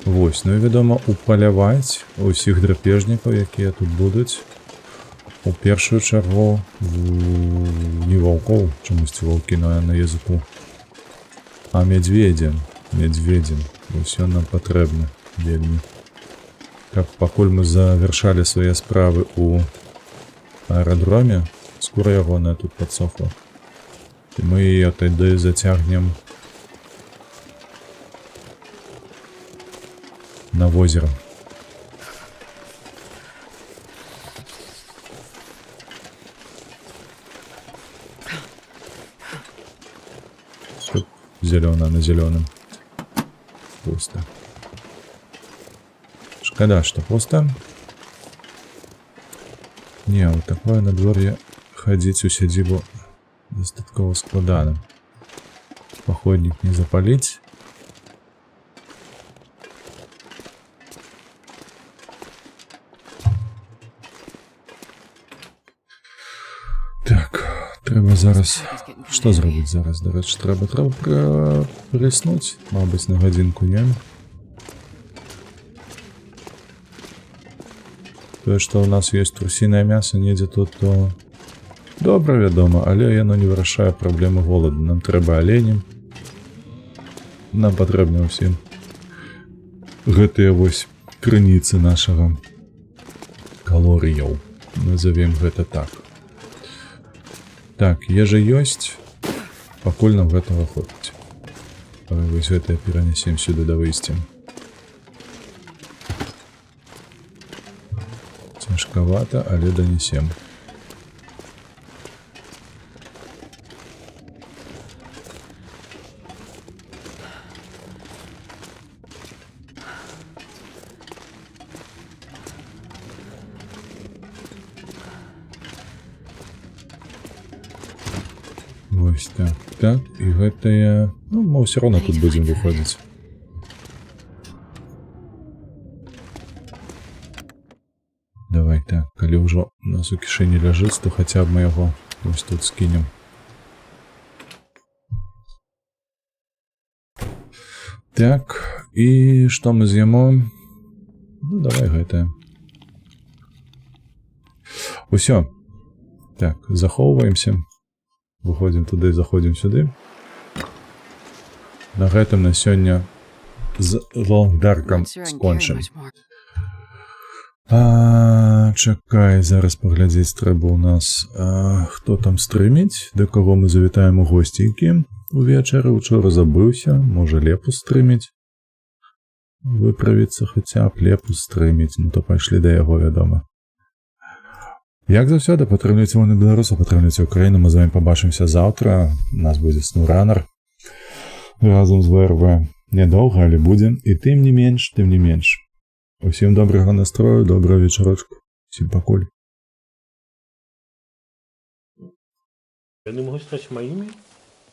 Вось, ну і вядома, упаляваць усіх драпежнікаў, якія тут будуць. У першую чаргу не ваўкоў, чамусьці ваўкі на языку, а мядзведзям. Вось ён нам патрэбны вельмі. Каб пакуль мы завяршалі свае справы ў аэрадроме, скура ягоная тут падсохла. І мы яе тады зацягнем на возера. Тут зелёная на зелёным. Пусто. Шкада, што пусто. Не, вот такое надвор'е хадзіць у сядзібу дастаткова складана. Паходнік не запаліць. Так, трэба зараз... Што зрабіць зараз, дарэчы, трэба прыснуць, мабыць, на гадзінку, не? Тое, што ў нас ёсць трусінае мяса недзе тут, то добра, вядома, але яно не вырашае праблемы голаду. Нам трэба алені. Нам патрэбны ўсім гэтыя вось крыніцы нашага калорыяў. Назовем гэта так. Так, ежа ёсць, пакуль нам гэтага хопіць. Вось гэта перанесем сюды да выйсця. Цяжкавата, але данесем. Вось так, так, і гэтая... Ну, мы ўсё роўна тут будзем выходзіць. Давай так, калі ўжо у нас у кішэні ляжыць, то хаця б мы яго вось тут скінем. Так, і што мы з'емо? Ну, давай гэтае. Усё. Так, захоўваемся. Выходзім туды, заходзім сюды. На гэтым на сёння з лонгдаркам скончым. Чакай, зараз паглядзець трэба ў нас, хто там стрыміць, да каго мы завітаем у госцейкі увечары. Учора забыўся, можа лепус стрыміць. Выправіцца хаця б, лепус стрыміць, ну то пайшлі да яго, вядома. Як заўсёды, падтрымлівайце вольных беларусаў, падтрымлівайце Украіну. Мы з вамі пабачымся заўтра. У нас будзе SnowRunner разам з ВРВ. Нядоўга, але будзе. І тым не менш. Усім добрага настрою, доброго вечарочку. Всім пакуль. Яны могуць стаць маімі?